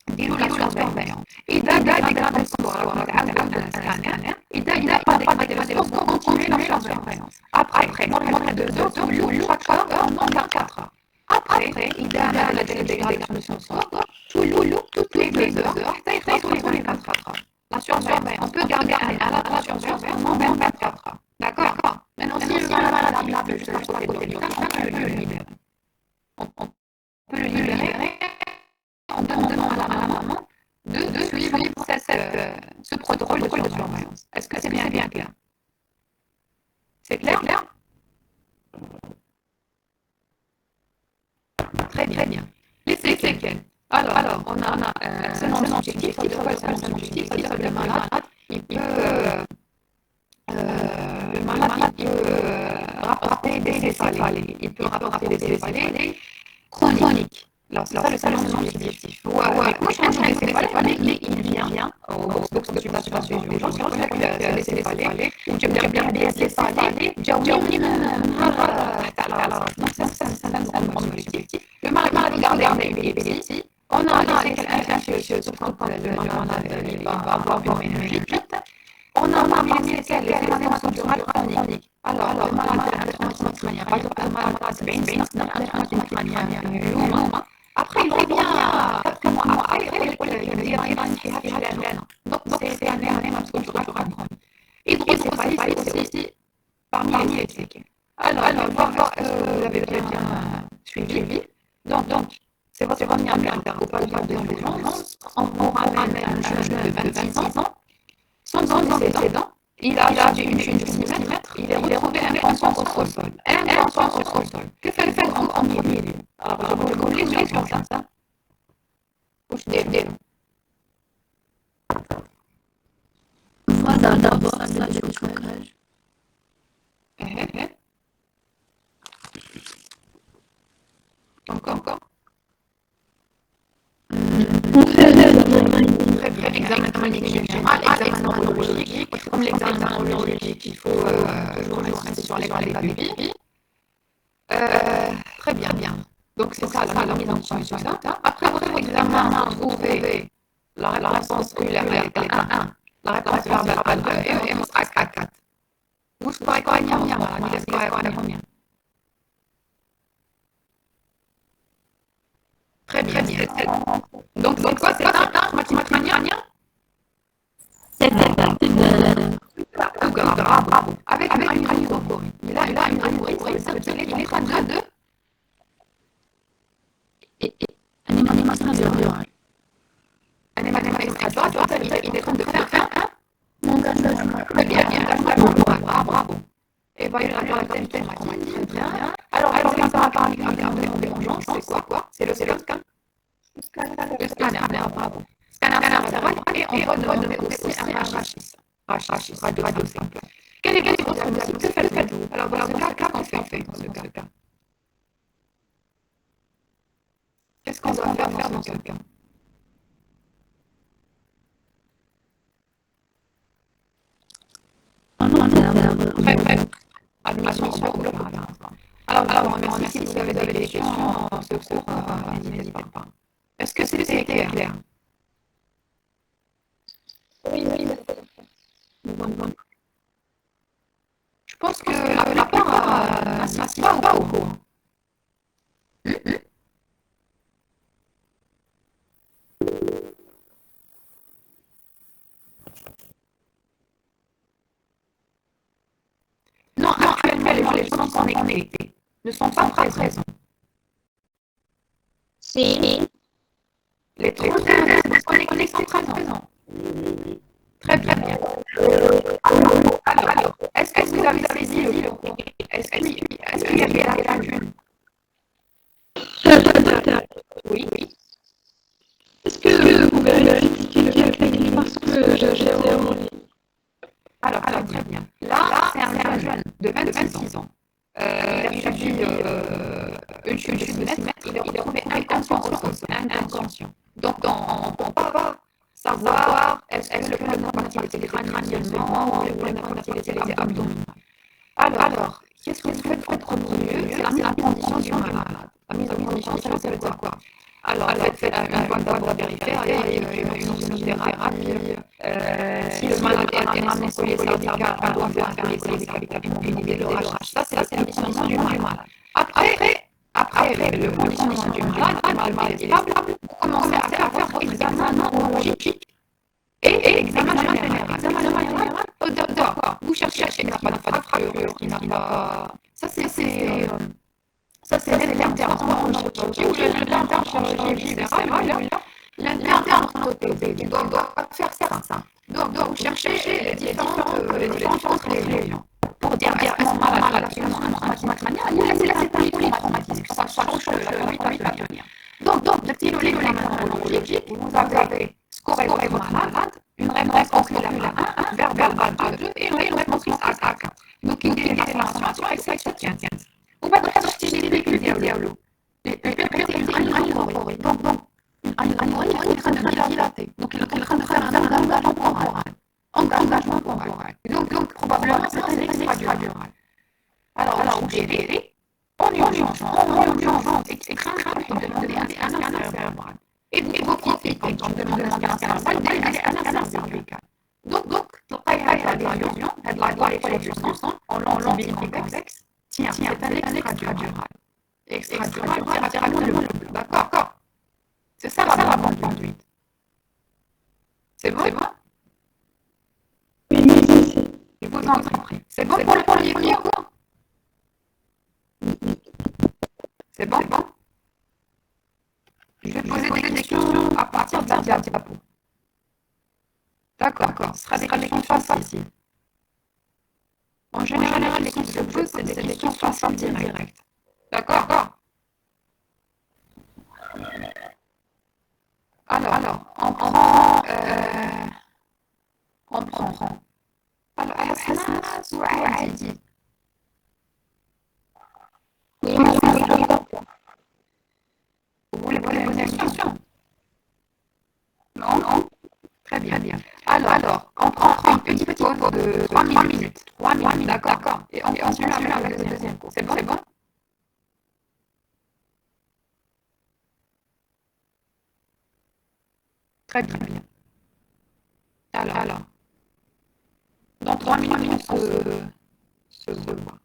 A: ديروا لا surveillance إذا ديغرادي الصورة وتعاودوا السكانر إذا pas dégradé le score continuez la surveillance après مورا 2 heures تولوا chaque heure pendant 4 heures après إذا la dégradation de son score تولوا toutes les 2 heures حتى يخلصوا les 24 heures la surveillance on peut garder la surveillance pendant 24 heures d'accord maintenant si le malade arrive juste à côté du cas on peut le libérer on peut le libérer en demandant à la maman de suivre ce protocole de surveillance. Est-ce que c'est bien clair? C'est clair? Très bien. Les séquelles. Alors, on a un objectif, il faut un objectif, c'est-à-dire que le malade, il peut rapporter des céphalées. Il peut rapporter des céphalées chroniques. Alors, c'est ça le salon de l'objectif. Ouais. Moi, je pense que c'est pas mais il vient au box de consultation des gens, sur les céphalées, ou tu peux bien les céphalées, جاوني من نهار حتى على راسك. Donc, ça un objectif. Le malade regarde l'épilepsie. On a les séquelles infectieuses, sauf que le malade va avoir une méningite. On a les séquelles, les inflammations durales chroniques. Alors, le malade a un traumatisme crânien. Par exemple, le malade a 70 سنة عنده traumatisme crânien اليوم. Après, il revient 4 mois après, il dit راني في حالة ملانة. Donc, c'est un traumatisme durable. Hydrocéphalie, c'est aussi parmi les séquelles. Alors, on va voir est-ce que vous avez très bien suivi. Donc, c'est votre première intercoupage d'urgence. On vous ramène un jeune de 26 ans, sans antécédents. Il a une décimètre, il est retrouvé inconscient au sol. Inconscient au sol. Que fait le fait en milieu? Alors, je vous les yeux sur ça. Ouch, des
C: Voilà, d'abord, ça, je chocage.
A: Encore.
B: On fait l'examen.
A: Très bien. Examen général, examen neurologique. Comme l'examen neurologique, il faut toujours rester sur l'état du vie. Très bien. Donc, c'est ça la mise en situation. Après votre examen, vous trouvez la réponse oculaire à l'état 1, la réponse verbale à 2 et à 4. Vous scorez combien? Vous scorez combien? Très bien. Donc, c'est quoi? C'est un traumatisme crânien?
C: C'est
A: Bravo. Avec une cranioscopie. Il a une cranioscopie. Ça veut dire qu'il est en train de...
C: animation cérébrale.
A: Animation cérébrale, il est en train de faire un...
C: Engagement.
A: Très bien. Bravo. Et bien, il a la tête traumatique. Très bien. Alors, ça va parler de l'urgence. C'est quoi? C'est le scanner. Le scanner, bravo. Scanner cérébral et on va demander aussi un rachis, radio simple. Quel est votre diagnostic? Que faites-vous? Alors, dans ce cas, qu'on fait dans ce cas? Qu'est-ce qu'on doit faire dans ce cas? Très. Admission opératoire. Alors, je vous remercie. Si vous avez des questions en ce cours, n'hésitez pas. Est-ce que c'était clair?
B: Oui,
A: Bon. Je pense que la plupart n'assistent pas au cours. Non, actuellement, les gens sont connectés, ne sont pas présents.
B: si.
A: Les 31 connectés sont présents. Très bien. Alors, est-ce que vous avez saisi le cours? Est-ce qu'il y avait la lacune? Oui.
B: Est-ce que vous pouvez expliquer la technique parce que j'ai envie.
A: Alors, très bien. Là, c'est un jeune de 26 ans. Il a subi une chute de semestre, il est retrouvé inconscient. Donc, on ne peut pas savoir est-ce que le problème de l'activité crâniennement ou le problème de l'activité abdominale. Alors, qu'est-ce que vous faites en mieux? C'est la mise en condition du malade. La mise en condition, ça veut dire quoi? Alors, faites une voie périphérique et une oxygénothérapie. Si le malade est en amnésie cervicale, on doit faire un collier cervical immobilisé, le RHH. Ça, c'est la condition du malade. Après le conditionnement du malade, le malade est stable, vous commencez à faire votre examen neurologique et examen général. Examen général, d'accord. Vous cherchez qu'il n'a pas de fracture, qu'il n'a pas... Ça, c'est l'interne chirurgie ou l'interne chirurgie viscérale, l'interne orthopédique. Il doit faire ça. Donc, vous cherchez les différentes lésions. Pour dire est-ce que mon malade a un traumatisme crânien ou là c'est un polytraumatisme, ça change la venir. Donc, le petit neurologique, vous avez scoré votre malade, une réponse oculaire à 1, verbale à 2 et une réponse à 4. Donc, il y a des informations avec ça, tiens. وبعد تشتغلي لك ديالو donc il est en train de dilater, donc il est en train de faire un engagement temporal. Donc probablement c'est un extradural. Alors vous gérez en urgence, extrême rapide, demandez un scanner cérébral. Et vous profitez quand demandez un scanner cérébral, d'un scanner cervical. Donc la lésion, elle doit aller du sang en l'ombilical complexe. Tiens, c'est un extradural. Extradural, littéralement le bleu. D'accord. C'est ça la bonne conduite. C'est bon?
B: Oui,
A: Je vous en prie. C'est bon pour le premier cours? C'est bon? Je vais poser des questions à partir d'un diapo. D'accord. Ce sera des questions faciles. En général, les questions que je pose, c'est des questions faciles directes. D'accord. Alors, on prend. Alors, Hassan ou Aïdi?
B: oui.
A: Vous voulez poser une question? Non? Très bien. Alors, on prend une petite pause de 3 minutes. 3 minutes, d'accord. Et on continue avec le deuxième cours. C'est bon? Très bien. Alors, dans 3 minutes, on se voit.